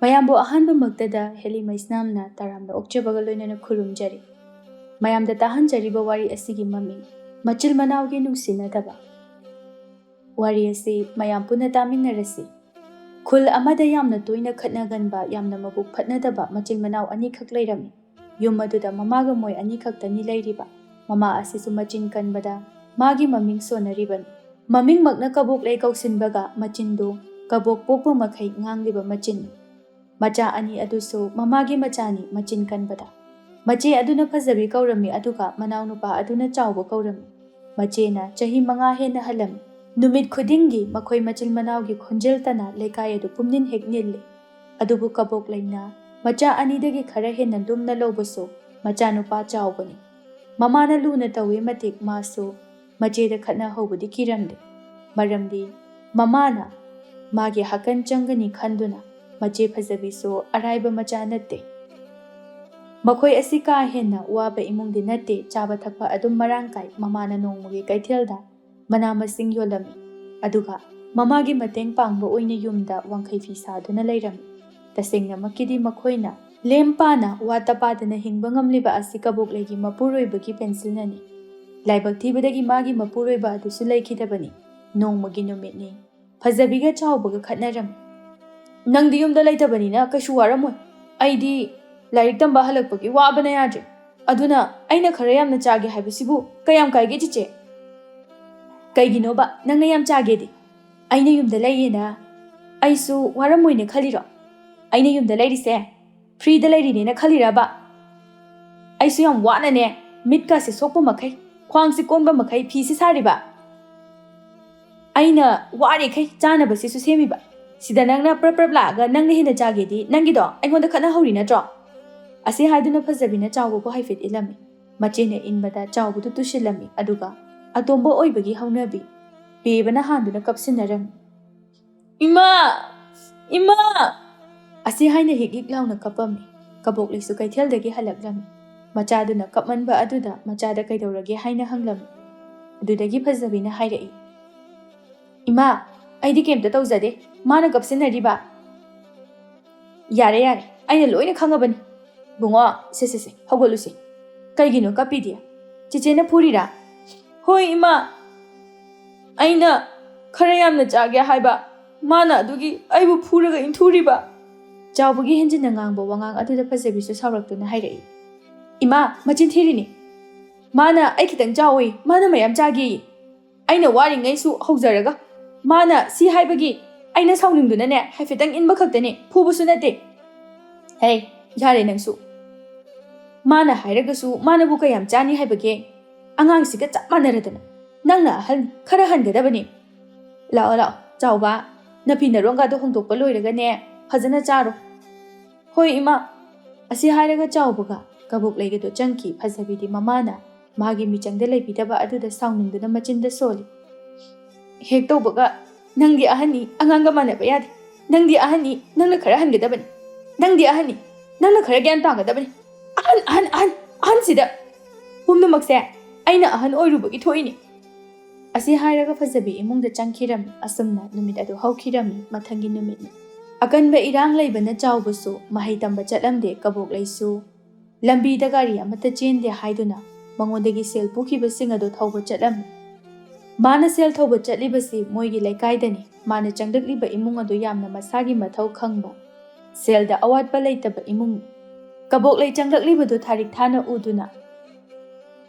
ꯃꯌꯥꯝꯕꯨ ꯑꯍꯥꯟꯕꯃꯛꯇꯗ ꯍꯦꯂꯤꯃꯩꯁꯅꯥꯝꯅ ꯇꯔꯥꯝꯅ ꯑꯣꯛꯆꯕꯒ ꯂꯣꯏꯅꯅ ꯈꯨꯔꯨꯝꯖꯔꯤ꯫ ꯃꯌꯥꯝꯗ ꯇꯥꯍꯟꯖꯔꯤꯕ ꯋꯥꯔꯤ ꯑꯁꯤꯒꯤ ꯃꯃꯤꯡ ꯃꯆꯤꯜ ꯃꯅꯥꯎꯒꯤ ꯅꯨꯡꯁꯤꯅꯗꯕ꯫ ꯋꯥꯔꯤ ꯑꯁꯤ ꯃꯌꯥꯝ ꯄꯨꯟꯅ ꯇꯥꯃꯤꯟꯅꯔꯁꯤ꯫ ꯈꯨꯜ ꯑꯃꯗ ꯌꯥꯝꯅ ꯇꯣꯏꯅ ꯈꯠꯅꯒꯟꯕ ꯌꯥꯝꯅ ꯃꯕꯨꯛ ꯐꯠꯅꯗꯕ ꯃꯆꯤꯜ ꯃꯅꯥꯎ ꯑꯅꯤꯈꯛ ꯂꯩꯔꯝꯃꯤ꯫ ꯌꯨꯝ ꯑꯗꯨꯗ ꯃꯃꯥꯒ ꯃꯣꯏ ꯑꯅꯤꯈꯛꯇꯅꯤ ꯂꯩꯔꯤꯕ꯫ ꯃꯃꯥ ꯑꯁꯤꯁꯨ ꯃꯆꯤꯟ ꯀꯟꯕꯗ ꯃꯥꯒꯤ ꯃꯃꯤꯡ ꯁꯣꯟꯅꯔꯤꯕꯅꯤ꯫ ꯃꯃꯤꯡꯃꯛꯅ ꯀꯕꯣꯛꯂꯩ ꯀꯧꯁꯤꯟꯕꯒ ꯃꯆꯤꯟꯗꯨ ꯀꯕꯣꯛ ꯄꯣꯛꯄ ꯃꯈꯩ ꯉꯥꯡꯂꯤꯕ ꯃꯆꯤꯟꯅꯤ꯫ ꯃꯆꯥ ꯑꯅꯤ ꯑꯗꯨꯁꯨ ꯃꯃꯥꯒꯤ ꯃꯆꯥꯅꯤ ꯃꯆꯤꯟ ꯀꯟꯕꯗ꯫ ꯃꯆꯦ ꯑꯗꯨꯅ ꯐꯖꯕꯤ ꯀꯧꯔꯝꯃꯤ ꯑꯗꯨꯒ ꯃꯅꯥꯎꯅꯨꯄꯥ ꯑꯗꯨꯅ ꯆꯥꯎꯕ ꯀꯧꯔꯝꯃꯤ꯫ ꯃꯆꯦꯅ ꯆꯍꯤ 5 ꯍꯦꯟꯅ ꯍꯜꯂꯝꯃꯤ꯫ ꯅꯨꯃꯤꯠ ꯈꯨꯗꯤꯡꯒꯤ ꯃꯈꯣꯏ ꯃꯆꯤꯜ ꯃꯅꯥꯎꯒꯤ ꯈꯣꯟꯖꯦꯜ ꯇꯅ ꯂꯩꯀꯥꯏ ꯑꯗꯨ ꯄꯨꯝꯅꯤꯟ ꯍꯦꯛ ꯅꯤꯜꯂꯤ꯫ ꯑꯗꯨꯕꯨ ꯀꯕꯣꯛꯂꯩꯅ ꯃꯆꯥ ꯑꯅꯤꯗꯒꯤ ꯈꯔ ꯍꯦꯟꯅ ꯂꯨꯝꯅ ꯂꯧꯕꯁꯨ ꯃꯆꯥꯅꯨꯄꯥ ꯆꯥꯎꯕꯅꯤ꯫ ꯃꯃꯥꯅ ꯂꯨꯅ ꯇꯧꯏ ꯃꯇꯤꯛ ꯃꯥꯁꯨ ꯃꯆꯦꯗ ꯈꯠꯅꯍꯧꯕꯗꯤ ꯀꯤꯔꯝꯗꯦ꯫ ꯃꯔꯝꯗꯤ ꯃꯃꯥꯅ ꯃꯥꯒꯤ ꯍꯀꯟ ꯆꯪꯒꯅꯤ ꯈꯟꯗꯨꯅ ꯃꯆꯦ ꯐꯖꯕꯤꯁꯨ ꯑꯔꯥꯏꯕ ꯃꯆꯥ ꯅꯠꯇꯦ꯫ ꯃꯈꯣꯏ ꯑꯁꯤ ꯀꯥ ꯍꯦꯟꯅ ꯋꯥꯕ ꯏꯃꯨꯡꯗꯤ ꯅꯠꯇꯦ꯫ ꯆꯥꯕ ꯊꯛꯄ ꯑꯗꯨꯝ ꯃꯔꯥꯡ ꯀꯥꯏ꯫ ꯃꯃꯥꯅ ꯅꯣꯡꯃꯒꯤ ꯀꯩꯊꯦꯜꯗ ꯃꯅꯥ ꯃꯁꯤꯡ ꯌꯣꯜꯂꯝꯃꯤ꯫ ꯑꯗꯨꯒ ꯃꯃꯥꯒꯤ ꯃꯇꯦꯡ ꯄꯥꯡꯕ ꯑꯣꯏꯅ ꯌꯨꯝꯗ ꯋꯥꯡꯈꯩ ꯐꯤ ꯁꯥꯗꯨꯅ ꯂꯩꯔꯝꯃꯤ꯫ ꯇꯁꯦꯡꯅꯃꯛꯀꯤꯗꯤ ꯃꯈꯣꯏꯅ ꯂꯦꯝ ꯄꯥꯅ ꯋꯥꯠꯇ ꯄꯥꯗꯅ ꯍꯤꯡꯕ ꯉꯝꯂꯤꯕ ꯑꯁꯤ ꯀꯕꯣꯛꯂꯩꯒꯤ ꯃꯄꯨꯔꯣꯏꯕꯒꯤ ꯄꯦꯟꯁꯤꯜꯅꯅꯤ꯫ ꯂꯥꯏꯕꯛ ꯊꯤꯕꯗꯒꯤ ꯃꯥꯒꯤ ꯃꯄꯨꯔꯣꯏꯕ ꯑꯗꯨꯁꯨ ꯂꯩꯈꯤꯗꯕꯅꯤ꯫ ꯅꯣꯡꯃꯒꯤ ꯅꯨꯃꯤꯠꯅꯤ꯫ ꯐꯖꯕꯤꯒ ꯆꯥꯎꯕꯒ ꯈꯠꯅꯔꯝꯃꯤ꯫ "ꯅꯪꯗꯤ ꯌꯨꯝꯗ ꯂꯩꯇꯕꯅꯤꯅ ꯀꯩꯁꯨ ꯋꯥꯔꯝꯃꯣꯏ꯫ ꯑꯩꯗꯤ ꯂꯥꯏꯔꯤꯛ ꯇꯝꯕ ꯍꯜꯂꯛꯄꯒꯤ ꯋꯥꯕꯅ ꯌꯥꯗ꯭ꯔꯦ꯫ ꯑꯗꯨꯅ ꯑꯩꯅ ꯈꯔ ꯌꯥꯝꯅ ꯆꯥꯒꯦ ꯍꯥꯏꯕꯁꯤꯕꯨ ꯀꯌꯥꯝ ꯀꯥꯏꯒꯦ ꯆꯤꯆꯦ?" "ꯀꯩꯒꯤꯅꯣꯕ ꯅꯪꯅ ꯌꯥꯝ ꯆꯥꯒꯦꯗꯤ? ꯑꯩꯅ ꯌꯨꯝꯗ ꯂꯩꯌꯦꯅ ꯑꯩꯁꯨ ꯋꯥꯔꯝꯃꯣꯏꯅ ꯈꯜꯂꯤꯔꯣ? ꯑꯩꯅ ꯌꯨꯝꯗ ꯂꯩꯔꯤꯁꯦ ꯐ꯭ꯔꯤꯗ ꯂꯩꯔꯤꯅꯦꯅ ꯈꯜꯂꯤꯔꯕ? ꯑꯩꯁꯨ ꯌꯥꯝ ꯋꯥꯅꯅꯦ ꯃꯤꯠꯀꯥꯁꯦ ꯁꯣꯛꯄ ꯃꯈꯩ ꯈ꯭ꯋꯥꯡꯁꯦ ꯀꯣꯟꯕ ꯃꯈꯩ ꯐꯤꯁꯦ ꯁꯥꯔꯤꯕ꯫ ꯑꯩꯅ ꯋꯥꯔꯤꯈꯩ ꯆꯥꯅꯕꯁꯤꯁꯨ ꯁꯦꯝꯃꯤꯕ꯫ ꯁꯤꯗ ꯅꯪꯅ ꯄ꯭ꯔꯞ ꯄ꯭ꯔꯞ ꯂꯥꯛꯑꯒ ꯅꯪꯅ ꯍꯦꯟꯅ ꯆꯥꯒꯦꯗꯤ ꯅꯪꯒꯤꯗꯣ ꯑꯩꯉꯣꯟꯗ ꯈꯠꯅꯍꯧꯔꯤ ꯅꯠꯇ꯭ꯔꯣ?" ꯑꯁꯤ ꯍꯥꯏꯗꯨꯅ ꯐꯖꯕꯤꯅ ꯆꯥꯎꯕꯕꯨ ꯍꯥꯏꯐꯦꯠ ꯏꯜꯂꯝꯃꯤ꯫ ꯃꯆꯦꯅ ꯏꯟꯕꯗ ꯆꯥꯎꯕꯗꯨ ꯇꯨꯁꯤꯜꯂꯝꯃꯤ꯫ ꯑꯗꯨꯒ ꯑꯇꯣꯝꯕ ꯑꯣꯏꯕꯒꯤ ꯍꯧꯅꯕꯤ ꯄꯦꯕꯅ ꯍꯥꯟꯗꯨꯅ ꯀꯞꯁꯤꯟꯅꯔꯝꯃꯤ꯫ "ꯏꯃꯥ! ꯏꯃꯥ!" ꯑꯁꯤ ꯍꯥꯏꯅ ꯍꯤꯛ ꯍꯤꯛ ꯂꯥꯎꯅ ꯀꯞꯄꯝꯃꯤ꯫ ꯀꯕꯣꯛꯂꯩꯁꯨ ꯀꯩꯊꯦꯜꯗꯒꯤ ꯍꯜꯂꯛꯂꯝꯃꯤ꯫ ꯃꯆꯥꯗꯨꯅ ꯀꯞꯃꯟꯕ ꯑꯗꯨꯗ ꯃꯆꯥꯗ ꯀꯩꯗꯧꯔꯒꯦ ꯍꯥꯏꯅ ꯍꯪꯂꯝꯃꯤ꯫ ꯑꯗꯨꯗꯒꯤ ꯐꯖꯕꯤꯅ ꯍꯥꯏꯔꯛꯏ, "ꯏꯃꯥ, ꯑꯩꯗꯤ ꯀꯩꯝꯇ ꯇꯧꯖꯗꯦ꯫ ꯃꯥꯅ ꯀꯞꯁꯤꯟꯅꯔꯤꯕ." "ꯌꯥꯔꯦ ꯌꯥꯔꯦ, ꯑꯩꯅ ꯂꯣꯏꯅ ꯈꯪꯉꯕꯅꯤ꯫ ꯕꯨꯡꯉꯣ, ꯁꯦ ꯍꯧꯒꯠꯂꯨꯁꯦ꯫ ꯀꯩꯒꯤꯅꯣ ꯀꯞꯄꯤꯗꯤ? ꯆꯤꯆꯦꯅ ꯐꯨꯔꯤꯔꯥ?" "ꯍꯣꯏ ꯏꯃꯥ, ꯑꯩꯅ ꯈꯔ ꯌꯥꯝꯅ ꯆꯥꯒꯦ ꯍꯥꯏꯕ, ꯃꯥꯅ ꯑꯗꯨꯒꯤ ꯑꯩꯕꯨ ꯐꯨꯔꯒ ꯏꯟꯊꯨꯔꯤꯕ." ꯆꯥꯎꯕꯒꯤ ꯍꯦꯟꯖꯤꯟꯅ ꯉꯥꯡꯕ ꯋꯥꯉꯥꯡ ꯑꯗꯨꯗ ꯐꯖꯕꯤꯁꯨ ꯁꯥꯎꯔꯛꯇꯨꯅ ꯍꯥꯏꯔꯛꯏ, "ꯏꯃꯥ, ꯃꯆꯤꯟ ꯊꯤꯔꯤꯅꯤ꯫ ꯃꯥꯅ ꯑꯩ ꯈꯤꯇꯪ ꯆꯥꯎꯏ, ꯃꯥꯅ ꯃꯌꯥꯝ ꯆꯥꯒꯦꯌꯦ꯫ ꯑꯩꯅ ꯋꯥꯔꯤꯉꯩꯁꯨ ꯍꯧꯖꯔꯒ ꯃꯥꯅ ꯁꯤ ꯍꯥꯏꯕꯒꯤ ꯑꯩꯅ ꯁꯥꯎꯅꯤꯡꯗꯨꯅꯅꯦ ꯍꯥꯏꯐꯦꯠꯇꯪ ꯏꯟꯕ ꯈꯛꯇꯅꯤ, ꯐꯨꯕꯁꯨ ꯅꯠꯇꯦ." "ꯍꯦ, ꯌꯥꯔꯦ ꯅꯪꯁꯨ꯫ ꯃꯥꯅ ꯍꯥꯏꯔꯒꯁꯨ ꯃꯥꯅꯕꯨ ꯀꯌꯥꯝ ꯆꯥꯅꯤ ꯍꯥꯏꯕꯒꯦ? ꯑꯉꯥꯡꯁꯤꯒ ꯆꯞ ꯃꯥꯟꯅꯔꯗꯅ ꯅꯪꯅ ꯑꯍꯜꯅꯤ, ꯈꯔ ꯍꯟꯒꯗꯕꯅꯤ꯫ ꯂꯥꯛꯑꯣ ꯂꯥꯛꯑꯣ ꯆꯥꯎꯕ, ꯅꯐꯤ ꯅꯔꯣꯡꯒꯗꯣ ꯍꯣꯡꯗꯣꯛꯄ ꯂꯣꯏꯔꯒꯅꯦ ꯐꯖꯅ ꯆꯥꯔꯣ." "ꯍꯣꯏ ꯏꯃꯥ." ꯑꯁꯤ ꯍꯥꯏꯔꯒ ꯆꯥꯎꯕꯒ ꯀꯕꯣꯛꯂꯩꯒꯗꯣ ꯆꯪꯈꯤ꯫ ꯐꯖꯕꯤꯗꯤ ꯃꯃꯥꯅ ꯃꯥꯒꯤ ꯃꯤꯆꯪꯗ ꯂꯩꯕꯤꯗꯕ ꯑꯗꯨꯗ ꯁꯥꯎꯅꯤꯡꯗꯨꯅ ꯃꯆꯤꯟꯗ ꯁꯣꯜꯂꯤ, "ꯍꯦꯛ ꯇꯧꯕꯒ ꯅꯪꯗꯤ ꯑꯍꯟꯅꯤ, ꯑꯉꯥꯡꯒ ꯃꯥꯟꯅꯕ ꯌꯥꯗꯦ꯫ ꯅꯪꯗꯤ ꯑꯍꯟꯅꯤ, ꯅꯪꯅ ꯈꯔ ꯍꯟꯒꯗꯕꯅꯤ꯫ ꯅꯪꯗꯤ ꯑꯍꯟꯅꯤ, ꯅꯪꯅ ꯈꯔ ꯒ꯭ꯌꯥꯟ ꯇꯥꯒꯗꯕꯅꯤ꯫ ꯑꯍꯟꯁꯤꯗ ꯄꯨꯝꯅꯃꯛꯁꯦ ꯑꯩꯅ ꯑꯍꯟ ꯑꯣꯏꯔꯨꯕꯒꯤ ꯊꯣꯛꯏꯅꯤ." ꯑꯁꯤ ꯍꯥꯏꯔꯒ ꯐꯖꯕꯤ ꯏꯃꯨꯡꯗ ꯆꯪꯈꯤꯔꯝꯃꯤ꯫ ꯑꯁꯨꯝꯅ ꯅꯨꯃꯤꯠ ꯑꯗꯨ ꯍꯧꯈꯤꯔꯝꯃꯤ꯫ ꯃꯊꯪꯒꯤ ꯅꯨꯃꯤꯠꯅꯤ꯫ ꯑꯀꯟꯕ ꯏꯔꯥꯡ ꯂꯩꯕꯅ ꯆꯥꯎꯕꯁꯨ ꯃꯍꯩ ꯇꯝꯕ ꯆꯠꯂꯝꯗꯦ꯫ ꯀꯕꯣꯛꯂꯩꯁꯨ ꯂꯝꯕꯤꯗ ꯒꯥꯔꯤ ꯑꯃꯠꯇ ꯆꯦꯟꯗꯦ ꯍꯥꯏꯗꯨꯅ ꯃꯉꯣꯟꯗꯒꯤ ꯁꯦꯜ ꯄꯨꯈꯤꯕꯁꯤꯡ ꯑꯗꯨ ꯊꯧꯕ ꯆꯠꯂꯝꯃꯤ꯫ ꯃꯥꯅ ꯁꯦꯜ ꯊꯧꯕ ꯆꯠꯂꯤꯕꯁꯤ ꯃꯣꯏꯒꯤ ꯂꯩꯀꯥꯏꯗꯅꯤ꯫ ꯃꯥꯅ ꯆꯪꯂꯛꯂꯤꯕ ꯏꯃꯨꯡ ꯑꯗꯨ ꯌꯥꯝꯅ ꯃꯁꯥꯒꯤ ꯃꯊꯧ ꯈꯪꯕ, ꯁꯦꯜꯗ ꯑꯋꯥꯠꯄ ꯂꯩꯇꯕ ꯏꯃꯨꯡꯅꯤ꯫ ꯀꯕꯣꯛꯂꯩ ꯆꯪꯂꯛꯂꯤꯕꯗꯨ ꯊꯥꯔꯤꯛ ꯊꯥꯅ ꯎꯗꯨꯅ,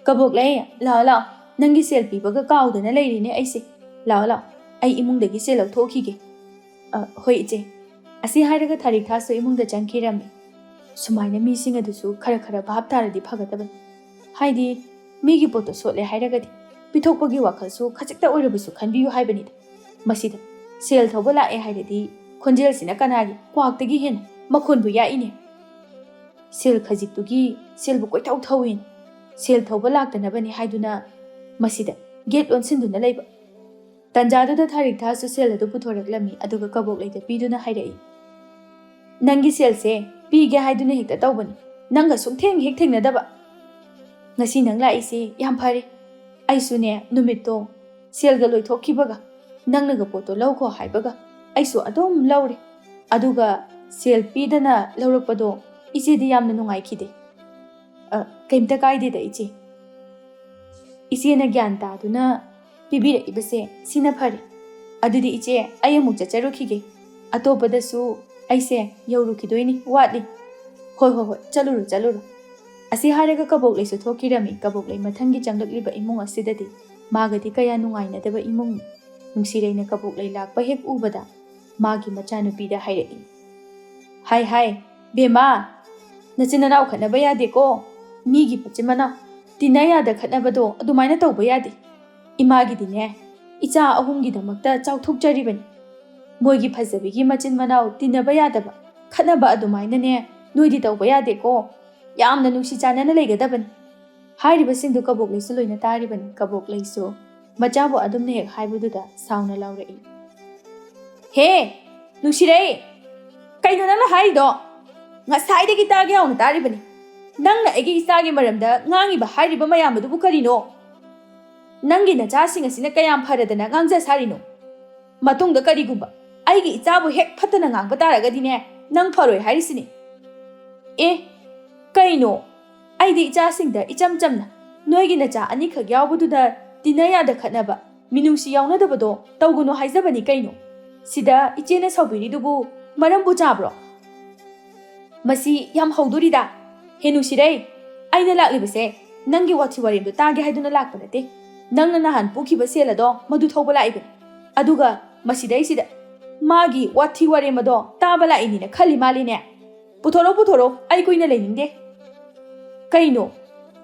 "ꯀꯕꯣꯛꯂꯩ, ꯂꯥꯛꯑꯣ ꯂꯥꯛꯑꯣ, ꯅꯪꯒꯤ ꯁꯦꯜ ꯄꯤꯕꯒ ꯀꯥꯎꯗꯅ ꯂꯩꯔꯤꯅꯦ ꯑꯩꯁꯦ꯫ ꯂꯥꯛꯑꯣ ꯂꯥꯛꯑꯣ, ꯑꯩ ꯏꯃꯨꯡꯗꯒꯤ ꯁꯦꯜ ꯂꯧꯊꯣꯛꯈꯤꯒꯦ." "ꯍꯣꯏ ꯏꯆꯦ." ꯑꯁꯤ ꯍꯥꯏꯔꯒ ꯊꯥꯔꯤꯛ ꯊꯥꯁꯨ ꯏꯃꯨꯡꯗ ꯆꯪꯈꯤꯔꯝꯃꯤ꯫ ꯁꯨꯃꯥꯏꯅ ꯃꯤꯁꯤꯡ ꯑꯗꯨꯁꯨ ꯈꯔ ꯈꯔ ꯚꯥꯞ ꯇꯥꯔꯗꯤ ꯐꯒꯗꯕꯅꯤ꯫ ꯍꯥꯏꯗꯤ ꯃꯤꯒꯤ ꯄꯣꯠꯇꯣ ꯁꯣꯠꯂꯦ ꯍꯥꯏꯔꯒꯗꯤ ꯄꯤꯊꯣꯛꯄꯒꯤ ꯋꯥꯈꯜꯁꯨ ꯈꯖꯤꯛꯇ ꯑꯣꯏꯔꯕꯁꯨ ꯈꯟꯕꯤꯌꯨ ꯍꯥꯏꯕꯅꯤꯗ꯫ ꯃꯁꯤꯗ ꯁꯦꯜ ꯊꯧꯕ ꯂꯥꯛꯑꯦ ꯍꯥꯏꯔꯗꯤ ꯈꯣꯟꯖꯦꯜꯁꯤꯅ ꯀꯅꯥꯒꯤ ꯀ꯭ꯋꯥꯛꯇꯒꯤ ꯍꯦꯟꯅ ꯃꯈꯣꯟꯕꯨ ꯌꯥꯛꯏꯅꯦ꯫ ꯁꯦꯜ ꯈꯖꯤꯛꯇꯨꯒꯤ ꯁꯦꯜꯕꯨ ꯀꯣꯏꯊꯧ ꯊꯧꯏꯅꯦ꯫ ꯁꯦꯜ ꯊꯧꯕ ꯂꯥꯛꯇꯅꯕꯅꯤ ꯍꯥꯏꯗꯨꯅ ꯃꯁꯤꯗ ꯒꯦꯠ ꯂꯣꯟꯁꯤꯟꯗꯨꯅ ꯂꯩꯕ." ꯇꯟꯖꯥꯗꯨꯗ ꯊꯥꯔꯤꯛ ꯊꯥꯁꯨ ꯁꯦꯜ ꯑꯗꯨ ꯄꯨꯊꯣꯔꯛꯂꯝꯃꯤ꯫ ꯑꯗꯨꯒ ꯀꯕꯣꯛꯂꯩꯗ ꯄꯤꯗꯨꯅ ꯍꯥꯏꯔꯛꯏ, "ꯅꯪꯒꯤ ꯁꯦꯜꯁꯦ ꯄꯤꯒꯦ ꯍꯥꯏꯗꯨꯅ ꯍꯦꯛꯇ ꯇꯧꯕꯅꯤ, ꯅꯪꯒ ꯁꯨꯡꯊꯦꯡ ꯍꯦꯛ ꯊꯦꯡꯅꯗꯕ꯫ ꯉꯁꯤ ꯅꯪ ꯂꯥꯛꯏꯁꯦ ꯌꯥꯝ ꯐꯔꯦ꯫ ꯑꯩꯁꯨꯅꯦ ꯅꯨꯃꯤꯠꯇꯣ ꯁꯦꯜꯒ ꯂꯣꯏꯊꯣꯛꯈꯤꯕꯒ ꯅꯪꯅꯒ ꯄꯣꯠꯇꯣ ꯂꯧꯈꯣ ꯍꯥꯏꯕꯒ ꯑꯩꯁꯨ ꯑꯗꯨꯝ ꯂꯧꯔꯦ꯫ ꯑꯗꯨꯒ ꯁꯦꯜ ꯄꯤꯗꯅ ꯂꯧꯔꯛꯄꯗꯣ ꯏꯆꯦꯗꯤ ꯌꯥꯝꯅ ꯅꯨꯡꯉꯥꯏꯈꯤꯗꯦ꯫ ꯀꯩꯝꯇ ꯀꯥꯏꯗꯦꯗ ꯏꯆꯦ꯫ ꯏꯆꯦꯅ ꯒ꯭ꯌꯥꯟ ꯇꯥꯗꯨꯅ ꯄꯤꯕꯤꯔꯛꯏꯕꯁꯦ ꯁꯤꯅ ꯐꯔꯦ꯫ ꯑꯗꯨꯗꯤ ꯏꯆꯦ ꯑꯩ ꯑꯃꯨꯛ ꯆꯠꯆꯔꯨꯈꯤꯒꯦ꯫ ꯑꯇꯣꯞꯄꯗꯁꯨ ꯑꯩꯁꯦ ꯌꯧꯔꯨꯈꯤꯗꯣꯏꯅꯤ ꯋꯥꯠꯂꯤ꯫ ꯍꯣꯏ ꯆꯠꯂꯨꯔꯣ ꯆꯠꯂꯨꯔꯣ꯫ ꯑꯁꯤ ꯍꯥꯏꯔꯒ ꯀꯕꯣꯛꯂꯩꯁꯨ ꯊꯣꯛꯈꯤꯔꯝꯃꯤ꯫ ꯀꯕꯣꯛꯂꯩ ꯃꯊꯪꯒꯤ ꯆꯪꯂꯛꯂꯤꯕ ꯏꯃꯨꯡ ꯑꯁꯤꯗꯗꯤ ꯃꯥꯒꯗꯤ ꯀꯌꯥ ꯅꯨꯡꯉꯥꯏꯅꯗꯕ ꯏꯃꯨꯡꯅꯤ꯫ ꯅꯨꯡꯁꯤꯔꯩꯅ ꯀꯕꯣꯛꯂꯩ ꯂꯥꯛꯄ ꯍꯦꯛ ꯎꯕꯗ ꯃꯥꯒꯤ ꯃꯆꯥꯅꯨꯄꯤꯗ ꯍꯥꯏꯔꯛꯏ, ꯍꯥꯏ ꯕꯦꯝꯃ, ꯅꯆꯤꯟ ꯅꯅꯥꯎ ꯈꯠꯅꯕ ꯌꯥꯗꯦꯀꯣ꯫ ꯃꯤꯒꯤ ꯃꯆꯤꯟ ꯃꯅꯥꯎ ꯇꯤꯟꯅ ꯌꯥꯗ ꯈꯠꯅꯕꯗꯣ ꯑꯗꯨꯃꯥꯏꯅ ꯇꯧꯕ ꯌꯥꯗꯦ꯫ ꯏꯃꯥꯒꯤꯗꯤꯅꯦ ꯏꯆꯥ ꯑꯍꯨꯝꯒꯤꯗꯃꯛꯇ ꯆꯥꯎꯊꯣꯛꯆꯔꯤꯕꯅꯤ꯫ ꯃꯣꯏꯒꯤ ꯐꯖꯕꯤꯒꯤ ꯃꯆꯤꯟ ꯃꯅꯥꯎ ꯇꯤꯟꯅꯕ ꯌꯥꯗꯕ ꯈꯠꯅꯕ ꯑꯗꯨꯃꯥꯏꯅꯅꯦ ꯅꯣꯏꯗꯤ ꯇꯧꯕ ꯌꯥꯗꯦꯀꯣ꯫ ꯌꯥꯝꯅ ꯅꯨꯡꯁꯤ ꯆꯥꯟꯅꯅ ꯂꯩꯒꯗꯕꯅꯤ꯫ ꯍꯥꯏꯔꯤꯕꯁꯤꯡꯗꯨ ꯀꯕꯣꯛꯂꯩꯁꯨ ꯂꯣꯏꯅ ꯇꯥꯔꯤꯕꯅꯤ꯫ ꯀꯕꯣꯛꯂꯩꯁꯨ ꯃꯆꯥꯕꯨ ꯑꯗꯨꯝꯅ ꯍꯦꯛ ꯍꯥꯏꯕꯗꯨꯗ ꯁꯥꯎꯅ ꯂꯥꯎꯔꯛꯏ, ꯍꯦ ꯅꯨꯡꯁꯤꯔꯩ, ꯀꯩꯅꯣ ꯅꯪꯅ ꯍꯥꯏꯔꯤꯗꯣ? ꯉꯁꯥꯏꯗꯒꯤ ꯇꯥꯒꯦ ꯌꯥꯎꯅ ꯇꯥꯔꯤꯕꯅꯤ꯫ ꯅꯪꯅ ꯑꯩꯒꯤ ꯏꯆꯥꯒꯤ ꯃꯔꯝꯗ ꯉꯥꯡꯉꯤꯕ ꯍꯥꯏꯔꯤꯕ ꯃꯌꯥꯝ ꯑꯗꯨꯕꯨ ꯀꯔꯤꯅꯣ? ꯅꯪꯒꯤ ꯅꯆꯥꯁꯤꯡ ꯑꯁꯤꯅ ꯀꯌꯥꯝ ꯐꯔꯗꯅ ꯉꯥꯡꯖ ꯁꯥꯔꯤꯅꯣ? ꯃꯇꯨꯡꯗ ꯀꯔꯤꯒꯨꯝꯕ ꯑꯩꯒꯤ ꯏꯆꯥꯕꯨ ꯍꯦꯛ ꯐꯠꯇꯅ ꯉꯥꯡꯕ ꯇꯥꯔꯒꯗꯤꯅꯦ ꯅꯪ ꯐꯔꯣꯏ ꯍꯥꯏꯔꯤꯁꯤꯅꯤ꯫ ꯀꯩꯅꯣ? ꯑꯩꯗꯤ ꯏꯆꯥꯁꯤꯡꯗ ꯏꯆꯝ ꯆꯝꯅ ꯅꯣꯏꯒꯤ ꯅꯆꯥ ꯑꯅꯤꯈꯛ ꯌꯥꯎꯕꯗꯨꯗ ꯇꯤꯟꯅ ꯌꯥꯗ ꯈꯠꯅꯕ, ꯃꯤꯅꯨꯡꯁꯤ ꯌꯥꯎꯅꯗꯕꯗꯣ ꯇꯧꯒꯅꯨ ꯍꯥꯏꯖꯕꯅꯤ ꯀꯩꯅꯣ꯫ ꯁꯤꯗ ꯏꯆꯦꯅ ꯁꯥꯎꯕꯤꯔꯤꯗꯨꯕꯨ ꯃꯔꯝꯕꯨ ꯆꯥꯕ꯭ꯔꯣ? ꯃꯁꯤ ꯌꯥꯝ ꯍꯧꯗꯣꯔꯤꯗ꯫ ꯍꯦ ꯅꯨꯡꯁꯤꯔꯩ, ꯑꯩꯅ ꯂꯥꯛꯂꯤꯕꯁꯦ ꯅꯪꯒꯤ ꯋꯥꯊꯤ ꯋꯥꯔꯦꯝꯗꯣ ꯇꯥꯒꯦ ꯍꯥꯏꯗꯨꯅ ꯂꯥꯛꯄ ꯅꯠꯇꯦ꯫ ꯅꯪꯅ ꯅꯍꯥꯟ ꯄꯨꯈꯤꯕ ꯁꯦꯜ ꯑꯗꯣ ꯃꯗꯨ ꯊꯧꯕ ꯂꯥꯛꯏꯕꯅꯤ꯫ ꯑꯗꯨꯒ ꯃꯁꯤꯗꯩꯁꯤꯗ ꯃꯥꯒꯤ ꯋꯥꯊꯤ ꯋꯥꯔꯦꯝ ꯑꯗꯣ ꯇꯥꯕ ꯂꯥꯛꯏꯅꯤꯅ ꯈꯜꯂꯤ ꯃꯥꯜꯂꯤꯅꯦ꯫ ꯄꯨꯊꯣꯔꯣ, ꯑꯩ ꯀꯨꯏꯅ ꯂꯩꯅꯤꯡꯗꯦ꯫ ꯀꯩꯅꯣ?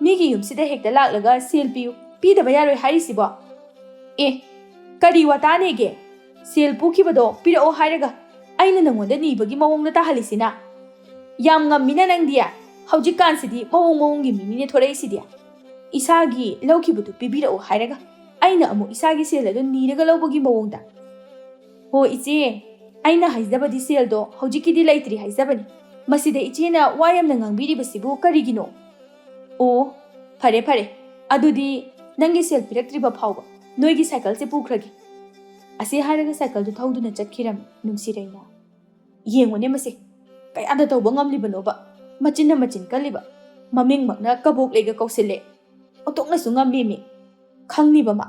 ꯃꯤꯒꯤ ꯌꯨꯝꯁꯤꯗ ꯍꯦꯛꯇ ꯂꯥꯛꯂꯒ ꯁꯦꯜ ꯄꯤꯌꯨ, ꯄꯤꯗꯕ ꯌꯥꯔꯣꯏ ꯍꯥꯏꯔꯤꯁꯤꯕꯣ? ꯀꯔꯤ ꯋꯥꯇꯥꯅꯦꯒꯦ? ꯁꯦꯜ ꯄꯨꯈꯤꯕꯗꯣ ꯄꯤꯔꯛꯑꯣ ꯍꯥꯏꯔꯒ ꯑꯩꯅ ꯅꯪꯉꯣꯟꯗ ꯅꯤꯕꯒꯤ ꯃꯑꯣꯡꯗ ꯇꯥꯍꯜꯂꯤꯁꯤꯅ? ꯌꯥꯝ ꯉꯝꯃꯤꯅ ꯅꯪꯗꯤ꯫ ꯍꯧꯖꯤꯛꯀꯥꯟꯁꯤꯗꯤ ꯃꯑꯣꯡꯒꯤ ꯃꯤꯅꯤꯅꯦ ꯊꯣꯔꯛꯏꯁꯤꯗꯤ꯫ ꯏꯁꯥꯒꯤ ꯂꯧꯈꯤꯕꯗꯨ ꯄꯤꯕꯤꯔꯛꯑꯣ ꯍꯥꯏꯔꯒ ꯑꯩꯅ ꯑꯃꯨꯛ ꯏꯁꯥꯒꯤ ꯁꯦꯜ ꯑꯗꯨ ꯅꯤꯔꯒ ꯂꯧꯕꯒꯤ ꯃꯑꯣꯡꯗ꯫ ꯍꯣ ꯏꯆꯦ, ꯑꯩꯅ ꯍꯥꯏꯖꯕꯗꯤ ꯁꯦꯜꯗꯣ ꯍꯧꯖꯤꯛꯀꯤꯗꯤ ꯂꯩꯇ꯭ꯔꯤ ꯍꯥꯏꯖꯕꯅꯤ꯫ ꯃꯁꯤꯗ ꯏꯆꯦꯅ ꯋꯥ ꯌꯥꯝꯅ ꯉꯥꯡꯕꯤꯔꯤꯕꯁꯤꯕꯨ ꯀꯔꯤꯒꯤꯅꯣ? ꯐꯔꯦ, ꯑꯗꯨꯗꯤ ꯅꯪꯒꯤ ꯁꯦꯜ ꯄꯤꯔꯛꯇ꯭ꯔꯤꯕ ꯐꯥꯎꯕ ꯅꯣꯏꯒꯤ ꯁꯥꯏꯀꯜꯁꯦ ꯄꯨꯈ꯭ꯔꯒꯦ꯫ ꯑꯁꯤ ꯍꯥꯏꯔꯒ ꯁꯥꯏꯀꯜꯗꯨ ꯊꯧꯗꯨꯅ ꯆꯠꯈꯤꯔꯝꯃꯤ ꯅꯨꯡꯁꯤꯔꯩꯅ꯫ ꯌꯦꯡꯉꯨꯅꯦ ꯃꯁꯦ, ꯀꯌꯥꯗ ꯇꯧꯕ ꯉꯝꯂꯤꯕꯅꯣꯕ? ꯃꯆꯤꯟꯅ ꯃꯆꯤꯟ ꯀꯜꯂꯤꯕ, ꯃꯃꯤꯡꯃꯛꯅ ꯀꯕꯣꯛꯂꯩꯒ ꯀꯧꯁꯤꯜꯂꯦ, ꯑꯣꯟꯊꯣꯛꯅꯁꯨ ꯉꯝꯂꯤꯃꯤ꯫ ꯈꯪꯅꯤꯕ ꯃꯥ꯫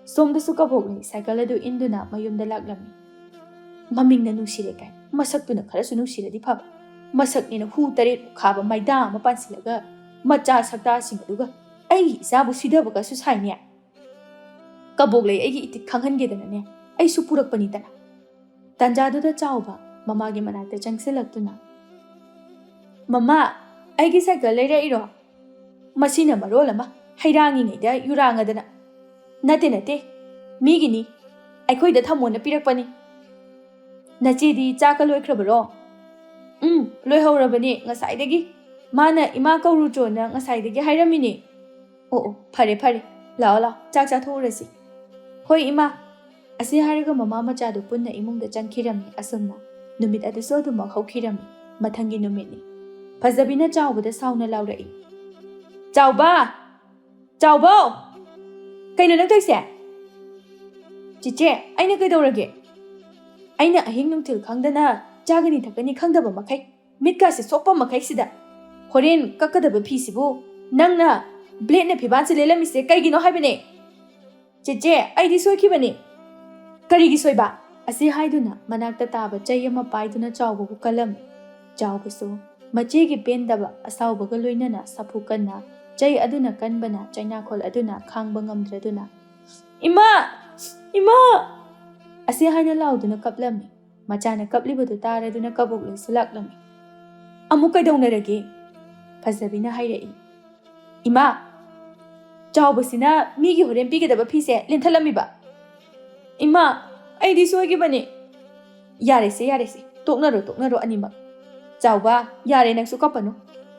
ꯁꯣꯝꯗꯁꯨ ꯀꯕꯣꯛꯂꯩ ꯁꯥꯏꯀꯜ ꯑꯗꯨ ꯏꯟꯗꯨꯅ ꯃꯌꯨꯝꯗ ꯂꯥꯛꯂꯝꯃꯤ꯫ ꯃꯃꯤꯡꯅ ꯅꯨꯡꯁꯤꯔꯩ ꯀꯥꯏ, ꯃꯁꯛꯇꯨꯅ ꯈꯔꯁꯨ ꯅꯨꯡꯁꯤꯔꯗꯤꯐꯕ꯫ ꯃꯁꯛꯅꯤꯅ ꯍꯨ 8 ꯈꯥꯕ ꯃꯩꯗꯥ ꯑꯃ ꯄꯥꯟꯁꯤꯜꯂꯒ ꯃꯆꯥ ꯁꯛꯇꯥꯁꯤꯡ ꯑꯗꯨꯒ ꯑꯩꯒꯤ ꯏꯆꯥꯕꯨ ꯁꯤꯙꯕꯒꯁꯨ ꯁꯥꯏꯅꯦ꯫ ꯀꯕꯣꯛꯂꯩ ꯑꯩꯒꯤ ꯏꯇꯤꯛ ꯈꯪꯍꯟꯒꯦꯗꯅꯅꯦ ꯑꯩꯁꯨ ꯄꯨꯔꯛꯄꯅꯤꯗꯅ꯫ ꯇꯥꯟꯖꯥꯗꯨꯗ ꯆꯥꯎꯕ ꯃꯃꯥꯒꯤ ꯃꯅꯥꯛꯇ ꯆꯪꯁꯤꯜꯂꯛꯇꯨꯅ, ꯃꯃꯥ, ꯑꯩꯒꯤ ꯁꯥꯏꯀꯜ ꯂꯩꯔꯛꯏꯔꯣ? ꯃꯁꯤꯅ ꯃꯔꯣꯜ ꯑꯃ ꯍꯩꯔꯥꯡꯉꯤꯉꯩꯗ ꯌꯨꯔꯥꯡꯉꯗꯅ꯫ ꯅꯠꯇꯦ, ꯃꯤꯒꯤꯅꯤ, ꯑꯩꯈꯣꯏꯗ ꯊꯝꯃꯣꯅ ꯄꯤꯔꯛꯄꯅꯤ꯫ ꯅꯆꯦꯗꯤ ꯆꯥꯛꯀ ꯂꯣꯏꯈ꯭ꯔꯕꯔꯣ? ꯂꯣꯏꯍꯧꯔꯕꯅꯤ ꯉꯁꯥꯏꯗꯒꯤ꯫ ꯃꯥꯅ ꯏꯃꯥ ꯀꯧꯔꯨꯆꯣꯅ ꯉꯁꯥꯏꯗꯒꯤ ꯍꯥꯏꯔꯝꯃꯤꯅꯦ꯫ ꯐꯔꯦ, ꯂꯥꯛꯑꯣ, ꯆꯥꯛ ꯆꯥꯊꯣꯛꯎꯔꯁꯤ꯫ ꯍꯣꯏ ꯏꯃꯥ꯫ ꯑꯁꯤ ꯍꯥꯏꯔꯒ ꯃꯃꯥ ꯃꯆꯥꯗꯨ ꯄꯨꯟꯅ ꯏꯃꯨꯡꯗ ꯆꯪꯈꯤꯔꯝꯃꯤ꯫ ꯑꯁꯨꯝꯅ ꯅꯨꯃꯤꯠ ꯑꯗꯨꯁꯨ ꯑꯗꯨꯃꯛ ꯍꯧꯈꯤꯔꯝꯃꯤ꯫ ꯃꯊꯪꯒꯤ ꯅꯨꯃꯤꯠꯅꯤ꯫ ꯐꯖꯕꯤꯅ ꯆꯥꯎꯕꯗ ꯁꯥꯎꯅ ꯂꯥꯎꯔꯛꯏ, ꯆꯥꯎꯕꯧ! ꯀꯩꯅꯣ ꯅꯪ ꯇꯧꯏꯁꯦ? ꯆꯤꯆꯦ, ꯑꯩꯅ ꯀꯩꯗꯧꯔꯒꯦ? ꯑꯩꯅ ꯑꯍꯤꯡ ꯅꯨꯡꯊꯤꯜ ꯈꯪꯗꯅ ꯆꯥꯒꯅꯤ ꯊꯛꯀꯅꯤ ꯈꯪꯗꯕ ꯃꯈꯩ, ꯃꯤꯠꯀꯥꯁꯦ ꯁꯣꯛꯄ ꯃꯈꯩꯁꯤꯗ ꯍꯣꯔꯦꯟ ꯀꯛꯀꯗꯕ ꯐꯤꯁꯤꯕꯨ ꯅꯪꯅ ꯕ꯭ꯂꯦꯗꯅ ꯐꯤꯕꯥꯟꯁꯦ ꯂꯦꯜꯂꯝꯃꯤꯁꯦ ꯀꯩꯒꯤꯅꯣ ꯍꯥꯏꯕꯅꯦ? ꯆꯤꯆꯦ, ꯑꯩꯗꯤ ꯁꯣꯏꯈꯤꯕꯅꯤ꯫ ꯀꯔꯤꯒꯤ ꯁꯣꯏꯕ? ꯑꯁꯤ ꯍꯥꯏꯗꯨꯅ ꯃꯅꯥꯛꯇ ꯇꯥꯕ ꯆꯩ ꯑꯃ ꯄꯥꯏꯗꯨꯅ ꯆꯥꯎꯕꯕꯨ ꯀꯜꯂꯝꯃꯤ꯫ ꯆꯥꯎꯕꯁꯨ ꯃꯆꯦꯒꯤ ꯄꯦꯟꯗꯕ ꯑꯁꯥꯎꯕꯒ ꯂꯣꯏꯅꯅ ꯁꯥꯐꯨ ꯀꯟꯅ ꯆꯩ ꯑꯗꯨꯅ ꯀꯟꯕꯅ ꯆꯩꯅꯥꯈꯣꯜ ꯑꯗꯨꯅ ꯈꯥꯡꯕ ꯉꯝꯗ꯭ꯔꯗꯨꯅ, ꯏꯃꯥ! ꯑꯁꯤ ꯍꯥꯏꯅ ꯂꯥꯎꯗꯨꯅ ꯀꯞꯂꯝꯃꯤ꯫ ꯃꯆꯥꯅ ꯀꯞꯂꯤꯕꯗꯨ ꯇꯥꯔꯗꯨꯅ ꯀꯕꯣꯛꯂꯩꯁꯨ ꯂꯥꯛꯂꯝꯃꯤ꯫ ꯑꯃꯨꯛ ꯀꯩꯗꯧꯅꯔꯒꯦ? ꯐꯖꯕꯤꯅ ꯍꯥꯏꯔꯛꯏ, ꯏꯃꯥ, ꯆꯥꯎꯕꯁꯤꯅ ꯃꯤꯒꯤ ꯍꯣꯔꯦꯟ ꯄꯤꯒꯗꯕ ꯐꯤꯁꯦ ꯂꯦꯟꯊꯠꯂꯝꯃꯤꯕ꯫ ꯏꯃꯥ, ꯑꯩꯗꯤ ꯁꯣꯏꯈꯤꯕꯅꯤ꯫ ꯌꯥꯔꯦꯁꯦ, ꯇꯣꯛꯅꯔꯣ ꯑꯅꯤꯃꯛ꯫ ꯆꯥꯎꯕ, ꯌꯥꯔꯦ ꯅꯪꯁꯨ ꯀꯞꯄꯅꯨ꯫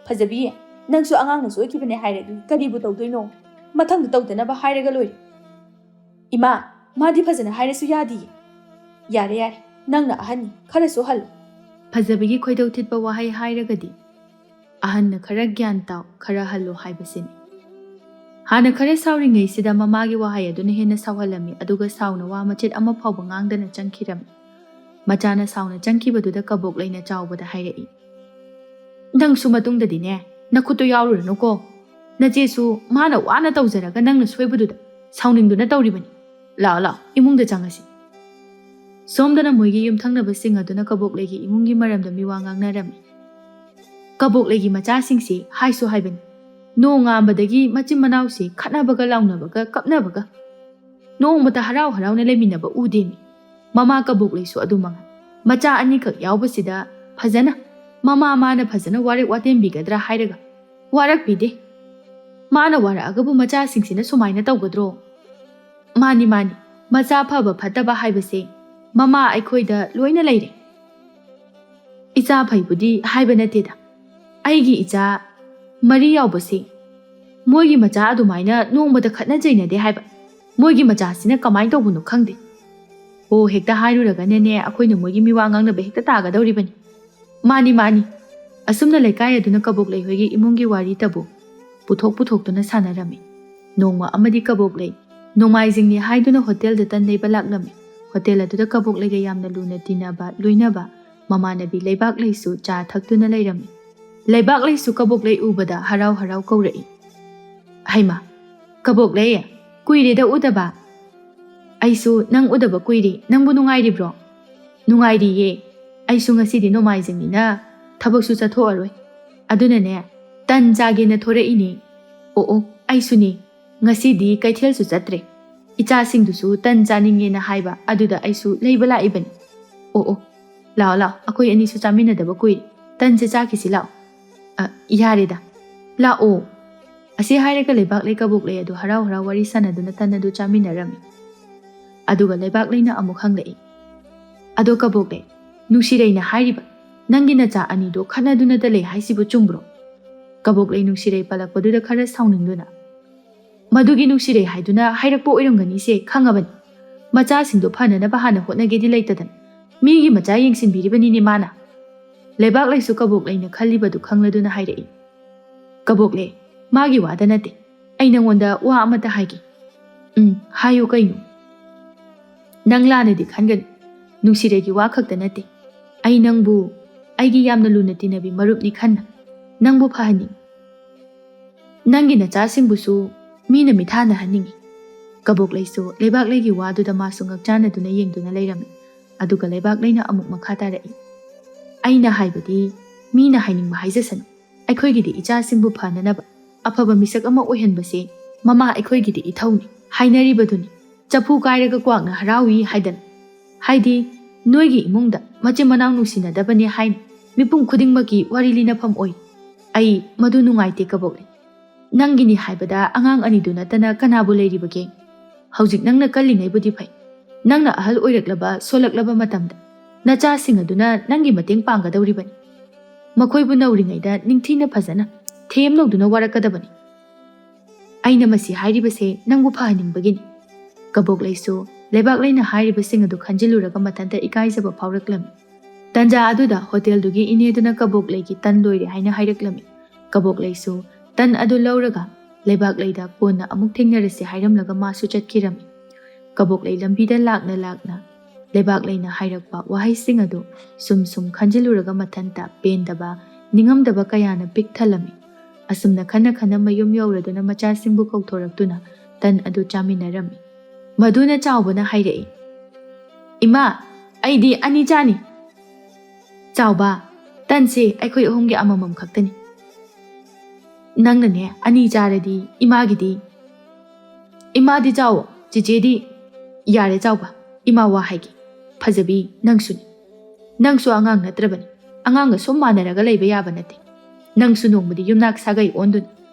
ꯐꯖꯕꯤ, ꯅꯪꯁꯨ ꯑꯉꯥꯡꯅ ꯁꯣꯏꯈꯤꯕꯅꯦ ꯍꯥꯏꯔꯗꯤ ꯀꯔꯤꯕꯨ ꯇꯧꯗꯣꯏꯅꯣ? ꯃꯊꯪꯗ ꯇꯧꯗꯅꯕ ꯍꯥꯏꯔꯒ ꯂꯣꯏꯔꯦ꯫ ꯏꯃꯥ, ꯃꯥꯗꯤ ꯐꯖꯅ ꯍꯥꯏꯔꯁꯨ ꯌꯥꯗꯤꯌꯦ꯫ ꯌꯥꯔꯦ, ꯅꯪꯅ ꯑꯍꯟꯅꯤ, ꯈꯔꯁꯨ ꯍꯜꯂꯨ꯫ ꯐꯖꯕꯤꯒꯤ ꯈꯣꯏꯗꯧ ꯊꯤꯠꯄ ꯋꯥꯍꯩ ꯍꯥꯏꯔꯒꯗꯤ ꯑꯍꯟꯅ ꯈꯔ ꯒ꯭ꯌꯥꯟ ꯇꯥꯎ, ꯈꯔ ꯍꯜꯂꯨ ꯍꯥꯏꯕꯁꯤꯅꯤ꯫ ꯍꯥꯟꯅ ꯈꯔ ꯁꯥꯎꯔꯤꯉꯩꯁꯤꯗ ꯃꯃꯥꯒꯤ ꯋꯥꯍꯩ ꯑꯗꯨꯅ ꯍꯦꯟꯅ ꯁꯥꯎꯍꯜꯂꯝꯃꯤ꯫ ꯑꯗꯨꯒ ꯁꯥꯎꯅ ꯋꯥ ꯃꯆꯦꯠ ꯑꯃ ꯐꯥꯎꯕ ꯉꯥꯡꯗꯅ ꯆꯪꯈꯤꯔꯝꯃꯤ꯫ Machana sauna changkibadudha kabok laina chawbada hairei. Nangsu matungdadine nakhuto yaururanu ko. Nachesu mana wana tawjaraga nangna soibadudha sauningduna tawribani. Lao lao imungda changasi. Somdana moigi yumthangnaba sing aduna kabok laigi imungi maramda miwa ngangnarami. Kabok laigi machasingsi haisu haibani. Noong ngambadagi machim manawsi khatnabaga laungnabaga kapnabaga. Noong mata harau harau na leminaba udemi. Mama kabok laisu adumanga. Macha anikak yaubasida phajana. Mama mana phajana warik watem bigadra hairaga. Warak bide. Mana waragabu machasingsina sumaina tawgadro. Mani mani. Macha phaba phataba haibase. Mama aikhoida loina leire. Icha phaibudi haiba nateda. Aigi icha mari yaubase. Moigi macha adumaina nongmada khatna jainade haiba. Moigi macha sina kamai tawbunu khangde. O hekta hairuraga nene akhoina moigi miwa ngangnaba hekta tagadawribani. Mani mani. Asumna laikai aduna kabok lai hoigi imungi wari tabu. Puthok tuna sanarami. Nongma amadi kabok lai. Nomaijingni haiduna hotel da tan leiba laklami. Hotel aduda kabok laiga yamna luna tinaba luinaba. Mamanabi leibak laisu cha thaktuna lairami. Leibak laisu kabok lai ubada harau harau kaurai. Haima. Kabok lai kuiri da udaba. Aisu nang udaba kuiri nangbu nungairibro. Nungairiye. Aisu ngasidi nomaijingina thabaksu chathoaroi. Aduna ne tan jagena thoreini. Oo aisu ni ngasidi kaithel su chatre. Icha singdusu tan janingena haiba aduda aisu leibala ibani. Oo lao lao akoi ani su chamina daba kuiri tan che cha kisi lao. Yareda. Lao. Asi hairaga leibak lai kabok lai adu harau harau wari sanaduna tan adu chamina rami. Aduga leibak laina amuk hanglai. Ado kabok lai nusirei na hairiba. Nangi na cha ani do khanaduna da lai haisibu chumbro. Kabok lai nusirei palakpaduda khara sauningduna. Madugi nusirei haiduna hairakpo oirangani se khangabani. Macha singdo phananaba hana hotnagedi laitadan. Migi macha yengsinbiribani ni mana. Leibak lai su kabok lai na khallibadu khangladuna hairei. Kabok lai magi wada nate. Ai nangonda wa amata haigi. Hayo kainu. Nang lanadi khangani. Nusiregi wa khakta nate. Ai nangbu aigi yamna luna tinabi marupni khanna. Nangbu phahani. Nangi na cha singbusu mina mithana haningi. Kabok laisu leibak laigi waduda masu ngakchana duna yengduna lairami. Aduga leibak laina amuk makha tarai. Aina haibadi mina hainingma haijasanu. Aikhoigidi icha singbu phananaba afaba misak ama oihanbase mama aikhoigidi ithawni hainaribaduni. Chapu kairaga kwakna harawi haidan. Haidi noigi imungda mache manang nusinadabani hain mipung khudingmaki wari linafam oi. Ai madu nungaite kabok lai. Nangini haibada angang anidu natana kanabu leiribage. Haujik nangna kallingai budi phai. Nangna ahal oiraklaba solaklaba matamda. Nacha singaduna nangi mateng panggadawribani. Makhoibu nauringaida ningthina phajana them loduna warakadabani. Aina masi hairibase nangbu phahaningbagini. Kabok laisu leibak laina hairibasing adu khanjiluraga matanta ikaijaba phawraklami. Tanja aduda hotel dugi ineduna kabok laigi tan loire haina hairaklami. Kabok laisu tan adu lauraga leibak laida kona amuk thengnarase hairamlaga masu chatkirami. Kabok lai lambida lakna leibak laina hairakpa wahaising adu sum khanjiluraga matanta pendaba ningamdaba kayana pikthalami. Asumna khana mayum yauraduna macha singbu kauthoraktuna tan adu chaminarami. Maduna chawbana hairei. Ima aidi ani chani. Chawba tanse aikhoi ahomgi amamam khaktani. Nangna ne ani charadi imagidi. Imadi chawo chichedi yare chawba ima wa haigi. Phajabi nangsuni. Nangsu angang natrabani. Angang sum manaraga leiba yaba nate. Nangsu nongmadi yumnak sagai ondun.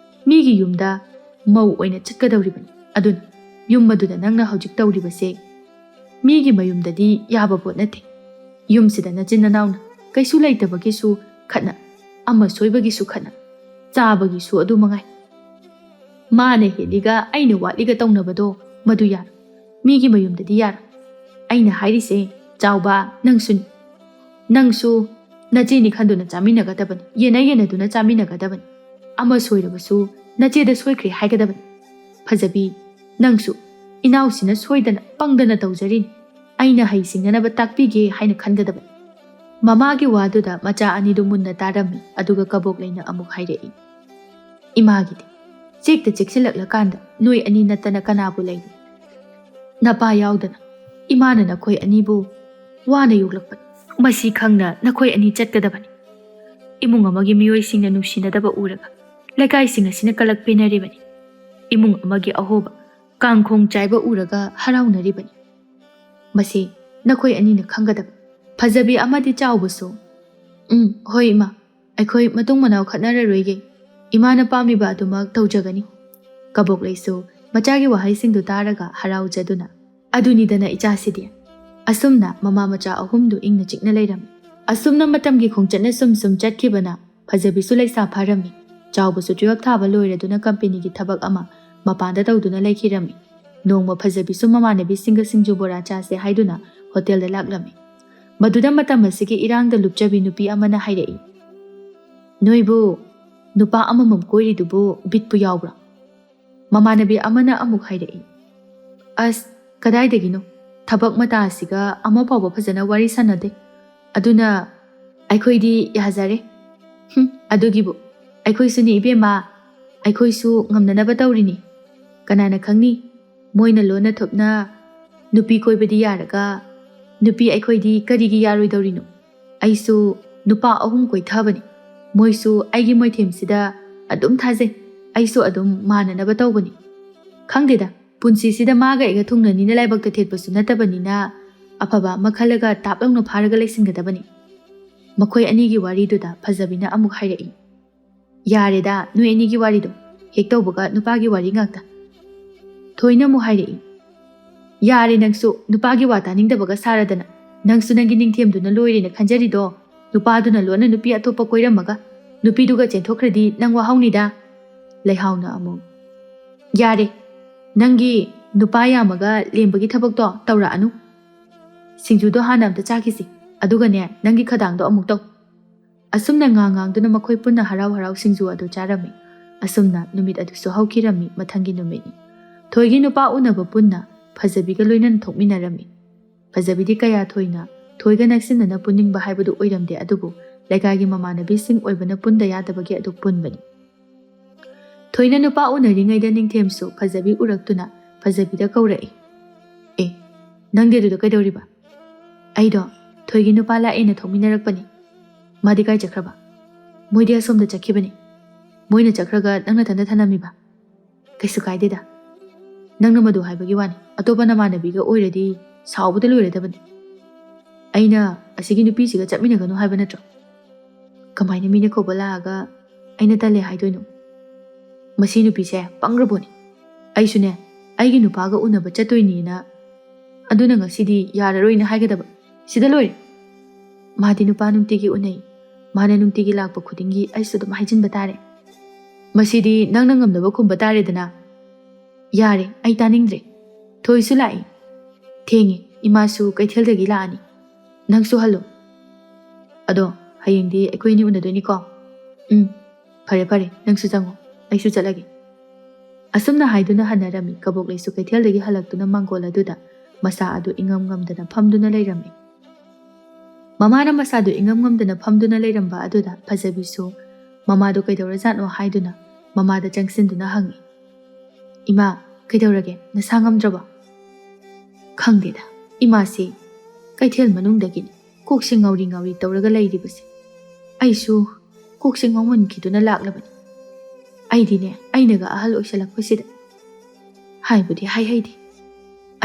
Migi yumda mau oina chatkadawribani. Adun yum maduda nangna haujik tawribase. Migi mayumdadi yaba pot nate. Yum sida nachin nanawna kaisu laitabagisu khatna ama soibagisu khatna chabagisu adu mangai. Mane heliga aina watliga tawnabado madu yar. Migi mayumdadi yar. Aina hairise chawba nangsun. Nangsu nachini khanduna chaminagadabani. Yena duna chaminagadabani. Ama soirabasu nacheda soikri haigadabani. Phajabi nangsu inausina soidana pangdana tawjarini. ꯑꯩꯅ ꯍꯩ ꯁꯤꯡꯅꯅꯕ ꯇꯥꯛꯄꯤꯒꯦ ꯍꯥꯏꯅ ꯈꯟꯒꯗꯕꯅꯤ꯫ ꯃꯃꯥꯒꯤ ꯋꯥꯗꯨꯗ ꯃꯆꯥ ꯑꯅꯤꯗꯨ ꯃꯨꯟꯅ ꯇꯥꯔꯝꯃꯤ ꯑꯗꯨꯒ ꯀꯕꯣꯛꯂꯩꯅ ꯑꯃꯨꯛ ꯍꯥꯏꯔꯛꯏ, ꯏꯃꯥꯒꯤꯗꯤ ꯆꯦꯛꯇ ꯆꯦꯛꯁꯤꯜꯂꯛꯂꯀꯥꯟꯗ ꯅꯣꯏ ꯑꯅꯤ ꯅꯠꯇꯅ ꯀꯅꯥꯕꯨ ꯂꯩꯅꯤ? ꯅꯄꯥ ꯌꯥꯎꯗꯅ ꯏꯃꯥꯅ ꯅꯈꯣꯏ ꯑꯅꯤꯕꯨ ꯋꯥꯅ ꯌꯣꯛꯂꯛꯄꯅꯤ꯫ ꯃꯁꯤ ꯈꯪꯅ ꯅꯈꯣꯏ ꯑꯅꯤ ꯆꯠꯀꯗꯕꯅꯤ꯫ ꯏꯃꯨꯡ ꯑꯃꯒꯤ ꯃꯤꯑꯣꯏꯁꯤꯡꯅ ꯅꯨꯡꯁꯤꯅꯗꯕ ꯎꯔꯒ ꯂꯩꯀꯥꯏꯁꯤꯡ ꯑꯁꯤꯅ ꯀꯂꯛ ꯄꯤꯅꯔꯤꯕꯅꯤ꯫ ꯏꯃꯨꯡ ꯑꯃꯒꯤ ꯑꯍꯣꯕ ꯀꯥꯡꯈꯣꯡ ꯆꯥꯏꯕ ꯎꯔꯒ ꯍꯔꯥꯎꯅꯔꯤꯕꯅꯤ꯫ ꯃꯁꯤ ꯅꯈꯣꯏ ꯑꯅꯤꯅ ꯈꯪꯒꯗꯕ꯫ ꯐꯖꯕꯤ ꯑꯃꯗꯤ ꯆꯥꯎꯕꯁꯨ, ꯍꯣꯏ ꯏꯃꯥ, ꯑꯩꯈꯣꯏ ꯃꯇꯨꯡ ꯃꯅꯥꯎ ꯈꯠꯅꯔꯔꯣꯏꯒꯦ꯫ ꯏꯃꯥꯅ ꯄꯥꯝꯃꯤꯕ ꯑꯗꯨꯃꯛ ꯇꯧꯖꯒꯅꯤ꯫ ꯀꯕꯣꯛꯂꯩꯁꯨ ꯃꯆꯥꯒꯤ ꯋꯥꯍꯩꯁꯤꯡꯗꯨ ꯇꯥꯔꯒ ꯍꯔꯥꯎꯖꯗꯨꯅ, ꯑꯗꯨꯅꯤꯗꯅ ꯏꯆꯥꯁꯤꯗꯤ꯫ ꯑꯁꯨꯝꯅ ꯃꯃꯥ ꯃꯆꯥ ꯑꯍꯨꯝꯗꯨ ꯏꯪꯅ ꯆꯤꯛꯅ ꯂꯩꯔꯝꯃꯤ꯫ ꯑꯁꯨꯝꯅ ꯃꯇꯝꯒꯤ ꯈꯣꯡꯆꯠꯅ ꯁꯨꯝ ꯆꯠꯈꯤꯕꯅ ꯐꯖꯕꯤꯁꯨ ꯂꯩꯁꯥ ꯐꯥꯔꯝꯃꯤ꯫ ꯆꯥꯎꯕꯁꯨ 12 ꯊꯥꯕ ꯂꯣꯏꯔꯗꯨꯅ ꯀꯝꯄꯦꯅꯤꯒꯤ ꯊꯕꯛ ꯑꯃ ꯃꯄꯥꯟꯗ ꯇꯧꯗꯨꯅ ꯂꯩꯈꯤꯔꯝꯃꯤ꯫ ꯅꯣꯡꯃ ꯐꯖꯕꯤꯁꯨ ꯃꯃꯥꯟꯅꯕꯤꯁꯤꯡꯒ ꯁꯤꯡꯖꯨ ꯕꯣꯔꯥ ꯆꯥꯁꯦ ꯍꯥꯏꯗꯨꯅ ꯍꯣꯇꯦꯜꯗ ꯂꯥꯛꯂꯝꯃꯤ꯫ ꯃꯗꯨꯗ ꯃꯇꯝ ꯑꯁꯤꯒꯤ ꯏꯔꯥꯡꯗ ꯂꯨꯞꯆꯕꯤ ꯅꯨꯄꯤ ꯑꯃꯅ ꯍꯥꯏꯔꯛꯏ, ꯅꯣꯏꯕꯨ ꯅꯨꯄꯥ ꯑꯃꯃꯝ ꯀꯣꯏꯔꯤꯗꯨꯕꯨ ꯕꯤꯠꯄꯨ ꯌꯥꯎꯕ꯭ꯔꯥ? ꯃꯃꯥꯟꯅꯕꯤ ꯑꯃꯅ ꯑꯃꯨꯛ ꯍꯥꯏꯔꯛꯏ, ꯑꯁ ꯀꯗꯥꯏꯗꯒꯤꯅꯣ, ꯊꯕꯛ ꯃꯇꯥ ꯑꯁꯤꯒ ꯑꯃ ꯐꯥꯎꯕ ꯐꯖꯅ ꯋꯥꯔꯤ ꯁꯥꯟꯅꯗꯦ꯫ ꯑꯗꯨꯅ ꯑꯩꯈꯣꯏꯗꯤ ꯌꯥꯖꯔꯦ꯫ ꯑꯗꯨꯒꯤꯕꯨ ꯑꯩꯈꯣꯏꯁꯨꯅꯤ ꯏꯕꯦꯝꯃ, ꯑꯩꯈꯣꯏꯁꯨ ꯉꯝꯅꯅꯕ ꯇꯧꯔꯤꯅꯤ꯫ ꯀꯅꯥꯅ ꯈꯪꯅꯤ, ꯃꯣꯏꯅ ꯂꯣꯟꯅ ꯊꯨꯞꯅ ꯅꯨꯄꯤ ꯀꯣꯏꯕꯗꯤ ꯌꯥꯔꯒ ꯅꯨꯄꯤ ꯑꯩꯈꯣꯏꯗꯤ ꯀꯔꯤꯒꯤ ꯌꯥꯔꯣꯏꯗꯧꯔꯤꯅꯣ? ꯑꯩꯁꯨ ꯅꯨꯄꯥ 3 ꯀꯣꯏꯊꯕꯅꯤ꯫ ꯃꯣꯏꯁꯨ ꯑꯩꯒꯤ ꯃꯣꯏꯊꯦꯝꯁꯤꯗ ꯑꯗꯨꯝ ꯊꯥꯖꯩ꯫ ꯑꯩꯁꯨ ꯑꯗꯨꯝ ꯃꯥꯟꯅꯅꯕ ꯇꯧꯕꯅꯤ꯫ ꯈꯪꯗꯦꯗ, ꯄꯨꯟꯁꯤꯁꯤꯗ ꯃꯥꯒ ꯑꯩꯒ ꯊꯨꯡꯅꯅꯤꯅ ꯂꯥꯏꯕꯛꯇ ꯊꯦꯠꯄꯁꯨ ꯅꯠꯇꯕꯅꯤꯅ ꯑꯐꯕ ꯑꯃ ꯈꯜꯂꯒ ꯇꯥꯞ ꯂꯥꯎꯅ ꯐꯥꯔꯒ ꯂꯩꯁꯤꯟꯒꯗꯕꯅꯤ꯫ ꯃꯈꯣꯏ ꯑꯅꯤꯒꯤ ꯋꯥꯔꯤꯗꯨꯗ ꯐꯖꯕꯤꯅ ꯑꯃꯨꯛ ꯍꯥꯏꯔꯛꯏ, ꯌꯥꯔꯦꯗ ꯅꯣꯏ ꯑꯅꯤꯒꯤ ꯋꯥꯔꯤꯗꯣ, ꯍꯦꯛ ꯇꯧꯕꯒ ꯅꯨꯄꯥꯒꯤ ꯋꯥꯔꯤ ꯉꯥꯛꯇ꯫ ꯊꯣꯏꯅ ꯑꯃꯨꯛ ꯍꯥꯏꯔꯛꯏ, ꯌꯥꯔꯦ ꯅꯪꯁꯨ ꯅꯨꯄꯥꯒꯤ ꯋꯥ ꯇꯥꯅꯤꯡꯗꯕꯒ ꯁꯥꯔꯗꯅ꯫ ꯅꯪꯁꯨ ꯅꯪꯒꯤ ꯅꯤꯡꯊꯦꯝꯗꯨꯅ ꯂꯣꯏꯔꯦꯅ ꯈꯟꯖꯔꯤꯗꯣ, ꯅꯨꯄꯥꯗꯨꯅ ꯂꯣꯟꯅ ꯅꯨꯄꯤ ꯑꯇꯣꯞꯄ ꯀꯣꯏꯔꯝꯃꯒ ꯅꯨꯄꯤꯗꯨꯒ ꯆꯦꯟꯊꯣꯛꯈ꯭ꯔꯗꯤ ꯅꯪ ꯋꯥꯍꯧꯅꯤꯗ꯫ ꯂꯩꯍꯥꯎꯅ ꯑꯃꯨꯛ, ꯌꯥꯔꯦ, ꯅꯪꯒꯤ ꯅꯨꯄꯥ ꯌꯥꯝꯃꯒ ꯂꯦꯝꯕꯒꯤ ꯊꯕꯛꯇꯣ ꯇꯧꯔꯛꯑꯅꯨ꯫ ꯁꯤꯡꯖꯨꯗꯣ ꯍꯥꯟꯅ ꯑꯝꯇ ꯆꯥꯈꯤꯁꯤ, ꯑꯗꯨꯒꯅꯦ ꯅꯪꯒꯤ ꯈꯗꯥꯡꯗꯣ ꯑꯃꯨꯛ ꯇꯧ꯫ ꯑꯁꯨꯝꯅ ꯉꯥꯡꯗꯨꯅ ꯃꯈꯣꯏ ꯄꯨꯟꯅ ꯍꯔꯥꯎ ꯁꯤꯡꯖꯨ ꯑꯗꯨ ꯆꯥꯔꯝꯃꯤ꯫ ꯑꯁꯨꯝꯅ ꯅꯨꯃꯤꯠ ꯑꯗꯨꯁꯨ ꯍꯧꯈꯤꯔꯝꯃꯤ꯫ ꯃꯊꯪꯒꯤ ꯅꯨꯃꯤꯠꯅꯤ꯫ ꯊꯣꯏꯒꯤ ꯅꯨꯄꯥ ꯎꯅꯕ ꯄꯨꯟꯅ ꯐꯖꯕꯤꯒ ꯂꯣꯏꯅꯅ ꯊꯣꯛꯃꯤꯟꯅꯔꯝꯃꯤ꯫ ꯐꯖꯕꯤꯗꯤ ꯀꯌꯥ ꯊꯣꯏꯅ ꯊꯣꯏꯒ ꯅꯛꯁꯤꯟꯅꯅ ꯄꯨꯅꯤꯡꯕ ꯍꯥꯏꯕꯗꯨ ꯑꯣꯏꯔꯝꯗꯦ, ꯑꯗꯨꯕꯨ ꯂꯩꯀꯥꯏꯒꯤ ꯃꯃꯥꯟꯅꯕꯤꯁꯤꯡ ꯑꯣꯏꯕꯅ ꯄꯨꯟꯗ ꯌꯥꯗꯕꯒꯤ ꯑꯗꯨ ꯄꯨꯟꯕꯅꯤ꯫ ꯊꯣꯏꯅ ꯅꯨꯄꯥ ꯎꯅꯔꯤꯉꯩꯗ ꯅꯤꯡꯊꯦꯝꯁꯨ ꯐꯖꯕꯤ ꯎꯔꯛꯇꯨꯅ ꯐꯖꯕꯤꯗ ꯀꯧꯔꯛꯏ, ꯑꯦ ꯅꯪꯗꯤ ꯑꯗꯨꯗ ꯀꯩꯗꯧꯔꯤꯕ? ꯑꯩꯗꯣ ꯊꯣꯏꯒꯤ ꯅꯨꯄꯥ ꯂꯥꯛꯑꯦꯅ ꯊꯣꯛꯃꯤꯟꯅꯔꯛꯄꯅꯤ꯫ ꯃꯥꯗꯤ ꯀꯥꯏ ꯆꯠꯈ꯭ꯔꯕ? ꯃꯣꯏꯗꯤ ꯑꯁꯣꯝꯗ ꯆꯠꯈꯤꯕꯅꯤ꯫ ꯃꯣꯏꯅ ꯆꯠꯈ꯭ꯔꯒ ꯅꯪꯅ ꯊꯟꯗ ꯊꯅꯝꯃꯤꯕ? ꯀꯩꯁꯨ ꯀꯥꯏꯗꯦꯗ, ꯅꯪꯅ ꯃꯗꯨ ꯍꯥꯏꯕꯒꯤ ꯋꯥꯅꯤ꯫ ꯑꯇꯣꯞꯄ ꯅꯃꯥꯟꯅꯕꯤꯒ ꯑꯣꯏꯔꯗꯤ ꯁꯥꯎꯕꯗ ꯂꯣꯏꯔꯗꯕꯅꯤ꯫ ꯑꯩꯅ ꯑꯁꯤꯒꯤ ꯅꯨꯄꯤꯁꯤꯒ ꯆꯠꯃꯤꯟꯅꯒꯅꯨ ꯍꯥꯏꯕ ꯅꯠꯇ꯭ꯔꯣ? ꯀꯃꯥꯏꯅ ꯃꯤꯅ ꯀꯧꯕ ꯂꯥꯛꯑꯒ ꯑꯩꯅ ꯇꯜꯂꯦ ꯍꯥꯏꯗꯣꯏꯅꯣ? ꯃꯁꯤ ꯅꯨꯄꯤꯁꯦ ꯄꯪꯒ꯭ꯔꯕꯣꯅꯤ꯫ ꯑꯩꯁꯨꯅꯦ ꯑꯩꯒꯤ ꯅꯨꯄꯥꯒ ꯎꯅꯕ ꯆꯠꯇꯣꯏꯅꯤꯅ, ꯑꯗꯨꯅ ꯉꯁꯤꯗꯤ ꯌꯥꯔꯔꯣꯏꯅ ꯍꯥꯏꯒꯗꯕ꯫ ꯁꯤꯗ ꯂꯣꯏꯔꯦ꯫ ꯃꯥꯗꯤ ꯅꯨꯄꯥ ꯅꯨꯡꯇꯤꯒꯤ ꯎꯅꯩ, ꯃꯥꯅ ꯅꯨꯡꯇꯤꯒꯤ ꯂꯥꯛꯄ ꯈꯨꯗꯤꯡꯒꯤ ꯑꯩꯁꯨ ꯑꯗꯨꯝ ꯍꯥꯏꯖꯤꯟꯕ ꯇꯥꯔꯦ? ꯃꯁꯤꯗꯤ ꯅꯪꯅ ꯉꯝꯅꯕ ꯈꯨꯝꯕ ꯇꯥꯔꯦꯗꯅ꯫ ꯌꯥꯔꯦ, ꯑꯩ ꯇꯥꯅꯤꯡꯗ꯭ꯔꯦ꯫ ꯊꯣꯏꯁꯨ ꯂꯥꯛꯏ꯫ ꯊꯦꯡꯉꯦ, ꯏꯃꯥꯁꯨ ꯀꯩꯊꯦꯜꯗꯒꯤ ꯂꯥꯛꯑꯅꯤ꯫ ꯅꯪꯁꯨ ꯍꯜꯂꯣ꯫ ꯑꯗꯣ ꯍꯌꯦꯡꯗꯤ ꯑꯩꯈꯣꯏ ꯑꯅꯤ ꯎꯅꯗꯣꯏꯅꯤꯀꯣ? ꯐꯔꯦ ꯐꯔꯦ, ꯅꯪꯁꯨ ꯆꯪꯉꯣ, ꯑꯩꯁꯨ ꯆꯠꯂꯒꯦ꯫ ꯑꯁꯨꯝꯅ ꯍꯥꯏꯗꯨꯅ ꯍꯟꯅꯔꯝꯃꯤ꯫ ꯀꯕꯣꯛꯂꯩꯁꯨ ꯀꯩꯊꯦꯜꯗꯒꯤ ꯍꯜꯂꯛꯇꯨꯅ ꯃꯥꯡꯒꯣꯜ ꯑꯗꯨꯗ ꯃꯁꯥ ꯑꯗꯨ ꯏꯉꯝ ꯉꯝꯗꯅ ꯐꯝꯗꯨꯅ ꯂꯩꯔꯝꯃꯤ꯫ ꯃꯃꯥꯅ ꯃꯁꯥꯗꯨ ꯏꯉꯝ ꯉꯝꯗꯅ ꯐꯝꯗꯨꯅ ꯂꯩꯔꯝꯕ ꯑꯗꯨꯗ ꯐꯖꯕꯤꯁꯨ ꯃꯃꯥꯗꯨ ꯀꯩꯗꯧꯔꯖꯥꯠꯅꯣ ꯍꯥꯏꯗꯨꯅ ꯃꯃꯥꯗ ꯆꯪꯁꯤꯟꯗꯨꯅ ꯍꯪꯉꯤ, ꯏꯃꯥ ꯀꯩꯗꯧꯔꯒꯦ, ꯅꯁꯥ ꯉꯝꯗ꯭ꯔꯕꯣ? ꯈꯪꯗꯦꯗ, ꯏꯃꯥꯁꯤ ꯀꯩꯊꯦꯜ ꯃꯅꯨꯡꯗꯒꯤꯅꯤ ꯀꯣꯛꯁꯦ ꯉꯥꯎꯔꯤ ꯇꯧꯔꯒ ꯂꯩꯔꯤꯕꯁꯦ꯫ ꯑꯩꯁꯨ ꯀꯣꯛꯁꯦ ꯉꯥꯎꯃꯟꯈꯤꯗꯨꯅ ꯂꯥꯛꯂꯕꯅꯤ꯫ ꯑꯩꯗꯤꯅꯦ ꯑꯩꯅꯒ ꯑꯍꯜ ꯑꯣꯏꯁꯜꯂꯛꯄꯁꯤꯗ ꯍꯥꯏꯕꯨꯗꯤ ꯍꯥꯏꯍꯩꯗꯦ꯫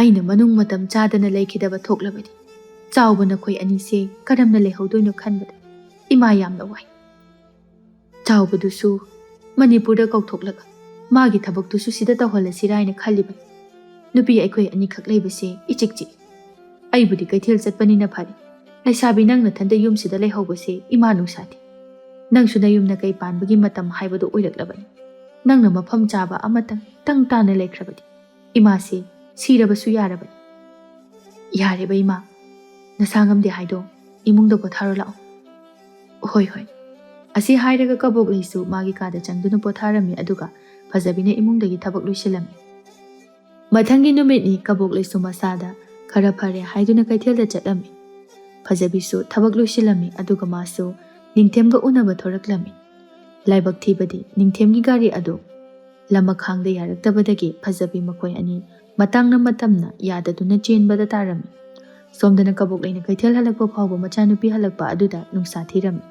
ꯑꯩꯅ ꯃꯅꯨꯡ ꯃꯇꯝ ꯆꯥꯗꯅ ꯂꯩꯈꯤꯗꯕ ꯊꯣꯛꯂꯕꯗꯤ ꯆꯥꯎꯕ ꯅꯈꯣꯏ ꯑꯅꯤꯁꯦ ꯀꯔꯝꯅ ꯂꯩꯍꯧꯗꯣꯏꯅꯣ ꯈꯟꯕꯗ ꯏꯃꯥ ꯌꯥꯝꯅ ꯋꯥꯏ꯫ ꯆꯥꯎꯕꯗꯨꯁꯨ ꯃꯅꯤꯄꯨꯔꯗ ꯀꯧꯊꯣꯛꯂꯒ ꯃꯥꯒꯤ ꯊꯕꯛꯇꯨꯁꯨ ꯁꯤꯗ ꯇꯧꯍꯜꯂꯁꯤꯔꯥ ꯍꯥꯏꯅ ꯈꯜꯂꯤꯕꯅꯤ꯫ ꯅꯨꯄꯤ ꯑꯩꯈꯣꯏ ꯑꯅꯤꯈꯛ ꯂꯩꯕꯁꯦ ꯏꯆꯤꯛ ꯆꯤꯛꯏ꯫ ꯑꯩꯕꯨꯗꯤ ꯀꯩꯊꯦꯜ ꯆꯠꯄꯅꯤꯅ ꯐꯔꯦ, ꯂꯩꯁꯥꯕꯤ ꯅꯪ ꯅꯊꯟꯗ ꯌꯨꯝꯁꯤꯗ ꯂꯩꯍꯧꯕꯁꯦ ꯏꯃꯥ ꯅꯨꯡꯁꯥꯗꯦ꯫ ꯅꯪꯁꯨ ꯅꯌꯨꯝ ꯅꯀꯩ ꯄꯥꯟꯕꯒꯤ ꯃꯇꯝ ꯍꯥꯏꯕꯗꯨ ꯑꯣꯏꯔꯛꯂꯕꯅꯤ꯫ ꯅꯪꯅ ꯃꯐꯝ ꯆꯥꯕ ꯑꯃꯇꯪ ꯇꯪ ꯇꯥꯅ ꯂꯩꯈ꯭ꯔꯕꯗꯤ ꯏꯃꯥꯁꯦ ꯁꯤꯔꯕꯁꯨ ꯌꯥꯔꯕꯅꯤ꯫ ꯌꯥꯔꯦꯕ ꯏꯃꯥ, ꯅꯁꯥ ꯉꯝꯗꯦ ꯍꯥꯏꯗꯣ ꯏꯃꯨꯡꯗ ꯄꯣꯊꯥꯔꯣ ꯂꯥꯛꯑꯣ꯫ ꯍꯣꯏ ꯍꯣꯏ꯫ ꯑꯁꯤ ꯍꯥꯏꯔꯒ ꯀꯕꯣꯛꯂꯩꯁꯨ ꯃꯥꯒꯤ ꯀꯥꯗ ꯆꯪꯗꯨꯅ ꯄꯣꯊꯥꯔꯝꯃꯤ, ꯑꯗꯨꯒ ꯐꯖꯕꯤꯅ ꯏꯃꯨꯡꯗꯒꯤ ꯊꯕꯛ ꯂꯣꯏꯁꯤꯜꯂꯝꯃꯤ꯫ ꯃꯊꯪꯒꯤ ꯅꯨꯃꯤꯠꯅꯤ꯫ ꯀꯕꯣꯛꯂꯩꯁꯨ ꯃꯁꯥꯗ ꯈꯔ ꯐꯔꯦ ꯍꯥꯏꯗꯨꯅ ꯀꯩꯊꯦꯜꯗ ꯆꯠꯂꯝꯃꯤ꯫ ꯐꯖꯕꯤꯁꯨ ꯊꯕꯛ ꯂꯣꯏꯁꯤꯜꯂꯝꯃꯤ ꯑꯗꯨꯒ ꯃꯥꯁꯨ ꯅꯤꯡꯊꯦꯝꯒ ꯎꯅꯕ ꯊꯣꯔꯛꯂꯝꯃꯤ꯫ ꯂꯥꯏꯕꯛ ꯊꯤꯕꯗꯤ ꯅꯤꯡꯊꯦꯝꯒꯤ ꯒꯥꯔꯤ ꯑꯗꯨ ꯂꯃꯈꯥꯡꯗ ꯌꯥꯔꯛꯇꯕꯗꯒꯤ ꯐꯖꯕꯤ ꯃꯈꯣꯏ ꯑꯅꯤ ꯃꯇꯥꯡꯅ ꯃꯇꯝꯅ ꯌꯥꯗꯗꯨꯅ ꯆꯦꯟꯕꯗ ꯇꯥꯔꯝꯃꯤ꯫ ꯁꯣꯝꯗꯅ ꯀꯕꯣꯛꯂꯩꯅ ꯀꯩꯊꯦꯜ ꯍꯜꯂꯛꯄ ꯐꯥꯎꯕ ꯃꯆꯥꯅꯨꯄꯤ ꯍꯜꯂꯛꯄ ꯑꯗꯨꯗ ꯅꯨꯡꯁꯥ ꯊꯤꯔꯝꯃꯤ꯫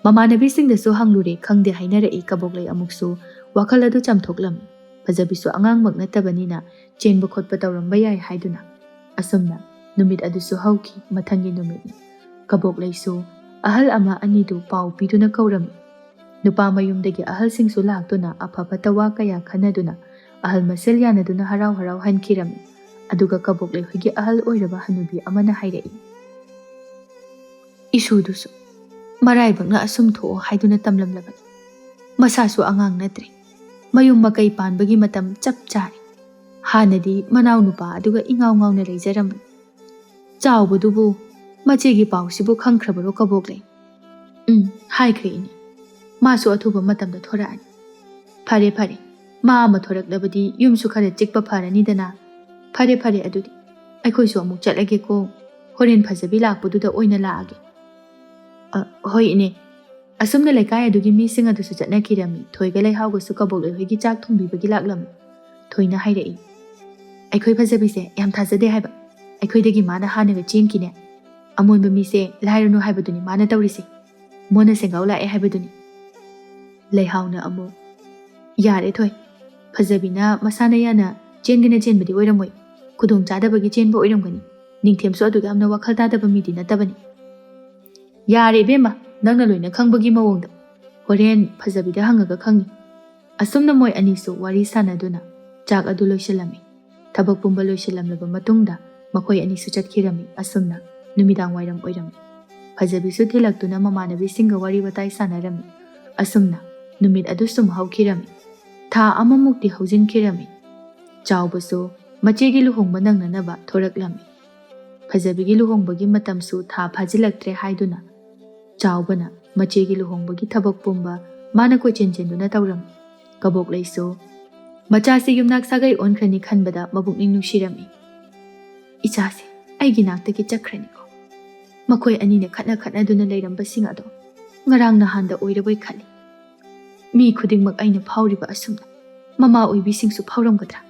ꯃꯃꯥꯟꯅꯕꯤꯁꯤꯡꯗꯁꯨ ꯍꯪꯂꯨꯔꯦ, ꯈꯪꯗꯦ ꯍꯥꯏꯅꯔꯛꯏ꯫ ꯀꯕꯣꯛꯂꯩ ꯑꯃꯨꯛꯁꯨ ꯋꯥꯈꯜ ꯑꯗꯨ ꯆꯥꯝꯊꯣꯛꯂꯝꯃꯤ꯫ ꯐꯖꯕꯤꯁꯨ ꯑꯉꯥꯡꯃꯛ ꯅꯠꯇꯕꯅꯤꯅ ꯆꯦꯟꯕ ꯈꯣꯠꯄ ꯇꯧꯔꯝꯕ ꯌꯥꯏ ꯍꯥꯏꯗꯨꯅ꯫ ꯑꯁꯨꯝꯅ ꯅꯨꯃꯤꯠ ꯑꯗꯨꯁꯨ ꯍꯧꯈꯤ꯫ ꯃꯊꯪꯒꯤ ꯅꯨꯃꯤꯠꯅꯤ꯫ ꯀꯕꯣꯛꯂꯩꯁꯨ ꯑꯍꯜ ꯑꯃ ꯑꯅꯤꯗꯨ ꯄꯥꯎ ꯄꯤꯗꯨꯅ ꯀꯧꯔꯝꯃꯤ꯫ ꯅꯨꯄꯥ ꯃꯌꯨꯝꯗꯒꯤ ꯑꯍꯜꯁꯤꯡꯁꯨ ꯂꯥꯛꯇꯨꯅ ꯑꯐ ꯐꯠꯇ ꯋꯥ ꯀꯌꯥ ꯈꯟꯅꯗꯨꯅ ꯑꯍꯜ ꯃꯁꯦꯜ ꯌꯥꯅꯗꯨꯅ ꯍꯔꯥꯎ ꯍꯔꯥꯎ ꯍꯟꯈꯤꯔꯝꯃꯤ꯫ ꯑꯗꯨꯒ ꯀꯕꯣꯛꯂꯩ ꯍꯣꯏꯒꯤ ꯑꯍꯜ ꯑꯣꯏꯔꯕ ꯍꯅꯨꯕꯤ ꯑꯃꯅ ꯍꯥꯏꯔꯛꯏ, ꯏꯁꯨꯗꯨꯁꯨ ꯃꯔꯥꯏꯕꯛꯅ ꯑꯁꯨꯝ ꯊꯣꯛꯑꯣ ꯍꯥꯏꯗꯨꯅ ꯇꯝꯂꯝꯂꯕꯅꯤ꯫ ꯃꯁꯥꯁꯨ ꯑꯉꯥꯡ ꯅꯠꯇ꯭ꯔꯦ, ꯃꯌꯨꯝ ꯃꯀꯩ ꯄꯥꯟꯕꯒꯤ ꯃꯇꯝ ꯆꯞ ꯆꯥꯔꯦ꯫ ꯍꯥꯟꯅꯗꯤ ꯃꯅꯥꯎ ꯅꯨꯄꯥ ꯑꯗꯨꯒ ꯏꯉꯥꯎ ꯉꯥꯎꯅ ꯂꯩꯖꯔꯝꯕꯅꯤ꯫ ꯆꯥꯎꯕꯗꯨꯕꯨ ꯃꯆꯦꯒꯤ ꯄꯥꯎꯁꯤꯕꯨ ꯈꯪꯈ꯭ꯔꯕꯔꯣ ꯀꯕꯣꯛꯂꯩ? ꯍꯥꯏꯈ꯭ꯔꯦ ꯏꯅꯦ, ꯃꯥꯁꯨ ꯑꯊꯨꯕ ꯃꯇꯝꯗ ꯊꯣꯔꯛꯑꯅꯤ꯫ ꯐꯔꯦ ꯐꯔꯦ, ꯃꯥ ꯑꯃ ꯊꯣꯔꯛꯂꯕꯗꯤ ꯌꯨꯝꯁꯨ ꯈꯔ ꯆꯤꯛꯄ ꯐꯔꯅꯤꯗꯅ꯫ ꯐꯔꯦ ꯐꯔꯦ, ꯑꯗꯨꯗꯤ ꯑꯩꯈꯣꯏꯁꯨ ꯑꯃꯨꯛ ꯆꯠꯂꯒꯦꯀꯣ꯫ ꯍꯣꯔꯦꯟ ꯐꯖꯕꯤ ꯂꯥꯛꯄꯗꯨꯗ ꯑꯣꯏꯅ ꯂꯥꯛꯑꯒꯦ꯫ ꯍꯣꯏ ꯏꯅꯦ꯫ ꯑꯁꯨꯝꯅ ꯂꯩꯀꯥꯏ ꯑꯗꯨꯒꯤ ꯃꯤꯁꯤꯡ ꯑꯗꯨꯁꯨ ꯆꯠꯅꯈꯤꯔꯝꯃꯤ꯫ ꯊꯣꯏꯒ ꯂꯩꯍꯥꯎꯒꯁꯨ ꯀꯕꯣꯛꯂꯩ ꯍꯣꯏꯒꯤ ꯆꯥꯛ ꯊꯣꯡꯕꯤꯕꯒꯤ ꯂꯥꯛꯂꯝꯃꯤ꯫ ꯊꯣꯏꯅ ꯍꯥꯏꯔꯛꯏ, ꯑꯩꯈꯣꯏ ꯐꯖꯕꯤꯁꯦ ꯌꯥꯝ ꯊꯥꯖꯗꯦ ꯍꯥꯏꯕ, ꯑꯩꯈꯣꯏꯗꯒꯤ ꯃꯥꯅ ꯍꯥꯟꯅꯒ ꯆꯦꯟꯈꯤꯅꯦ꯫ ꯑꯃꯣꯟꯕ ꯃꯤꯁꯦ ꯂꯥꯏꯔꯅꯨ ꯍꯥꯏꯕꯗꯨꯅꯤ ꯃꯥꯅ ꯇꯧꯔꯤꯁꯦ, ꯃꯣꯟꯅ ꯁꯦꯡꯒꯥꯎ ꯂꯥꯛꯑꯦ ꯍꯥꯏꯕꯗꯨꯅꯤ꯫ ꯂꯩꯍꯥꯎꯅ ꯑꯃꯨꯛ, ꯌꯥꯔꯦ ꯊꯣꯏ, ꯐꯖꯕꯤꯅ ꯃꯁꯥꯅ ꯌꯥꯅ ꯆꯦꯟꯒꯅ ꯆꯦꯟꯕꯗꯤ ꯑꯣꯏꯔꯝꯃꯣꯏ, ꯈꯨꯗꯣꯡ ꯆꯥꯗꯕꯒꯤ ꯆꯦꯟꯕ ꯑꯣꯏꯔꯝꯒꯅꯤ꯫ ꯅꯤꯡꯊꯦꯝꯁꯨ ꯑꯗꯨꯛ ꯌꯥꯝꯅ ꯋꯥꯈꯜ ꯇꯥꯗꯕ ꯃꯤꯗꯤ ꯅꯠꯇꯕꯅꯤ꯫ ꯌꯥꯔꯦ ꯏꯕꯦꯝꯃ, ꯅꯪꯅ ꯂꯣꯏꯅ ꯈꯪꯕꯒꯤ ꯃꯑꯣꯡꯗ꯫ ꯍꯣꯔꯦꯟ ꯐꯖꯕꯤꯗ ꯍꯪꯉꯒ ꯈꯪꯅꯤ꯫ ꯑꯁꯨꯝꯅ ꯃꯣꯏ ꯑꯅꯤꯁꯨ ꯋꯥꯔꯤ ꯁꯥꯟꯅꯗꯨꯅ ꯆꯥꯛ ꯑꯗꯨ ꯂꯣꯏꯁꯤꯜꯂꯝꯃꯤ꯫ ꯊꯕꯛ ꯄꯨꯝꯕ ꯂꯣꯏꯁꯤꯜꯂꯝꯂꯕ ꯃꯇꯨꯡꯗ ꯃꯈꯣꯏ ꯑꯅꯤꯁꯨ ꯆꯠꯈꯤꯔꯝꯃꯤ꯫ ꯑꯁꯨꯝꯅ ꯅꯨꯃꯤꯗꯥꯡ ꯋꯥꯏꯔꯝ ꯑꯣꯏꯔꯝꯃꯤ꯫ ꯐꯖꯕꯤꯁꯨ ꯊꯤꯜꯂꯛꯇꯨꯅ ꯃꯃꯥꯟꯅꯕꯤꯁꯤꯡꯒ ꯋꯥꯔꯤ ꯋꯥꯇꯥꯏ ꯁꯥꯟꯅꯔꯝꯃꯤ꯫ ꯑꯁꯨꯝꯅ ꯅꯨꯃꯤꯠ ꯑꯗꯨ ꯁꯨꯝ ꯍꯧꯈꯤꯔꯝꯃꯤ꯫ ꯊꯥ ꯑꯃꯃꯨꯛꯇꯤ ꯍꯧꯖꯤꯟꯈꯤꯔꯝꯃꯤ꯫ ꯆꯥꯎꯕꯁꯨ ꯃꯆꯦꯒꯤ ꯂꯨꯍꯣꯡꯕ ꯅꯪꯅꯅꯕ ꯊꯣꯔꯛꯂꯝꯃꯤ꯫ ꯐꯖꯕꯤꯒꯤ ꯂꯨꯍꯣꯡꯕꯒꯤ ꯃꯇꯝꯁꯨ ꯊꯥ ꯐꯥꯖꯤꯜꯂꯛꯇ꯭ꯔꯦ ꯍꯥꯏꯗꯨꯅ ꯆꯥꯎꯕꯅ ꯃꯆꯦꯒꯤ ꯂꯨꯍꯣꯡꯕꯒꯤ ꯊꯕꯛ ꯄꯨꯝꯕ ꯃꯥꯅ ꯀꯣꯏꯆꯦꯟ ꯆꯦꯟꯗꯨꯅ ꯇꯧꯔꯝꯃꯤ꯫ ꯀꯕꯣꯛꯂꯩꯁꯨ ꯃꯆꯥꯁꯤ ꯌꯨꯝꯅꯥꯛ ꯁꯥꯒꯩ ꯑꯣꯟꯈ꯭ꯔꯅꯤ ꯈꯟꯕꯗ ꯃꯕꯨꯛꯅꯤꯡ ꯅꯨꯡꯁꯤꯔꯝꯃꯤ꯫ ꯏꯆꯥꯁꯤ ꯑꯩꯒꯤ ꯅꯥꯛꯇꯒꯤ ꯆꯠꯈ꯭ꯔꯅꯤꯀꯣ, ꯃꯈꯣꯏ ꯑꯅꯤꯅ ꯈꯠꯅꯗꯨꯅ ꯂꯩꯔꯝꯕꯁꯤꯡ ꯑꯗꯣ ꯉꯔꯥꯡ ꯅꯍꯥꯟꯗ ꯑꯣꯏꯔꯕꯣꯏ ꯈꯜꯂꯤ꯫ ꯃꯤ ꯈꯨꯗꯤꯡꯃꯛ ꯑꯩꯅ ꯐꯥꯎꯔꯤꯕ ꯑꯁꯨꯝꯅ ꯃꯃꯥ ꯑꯣꯏꯕꯤꯁꯤꯡꯁꯨ ꯐꯥꯎꯔꯝꯒꯗ꯭ꯔꯥ?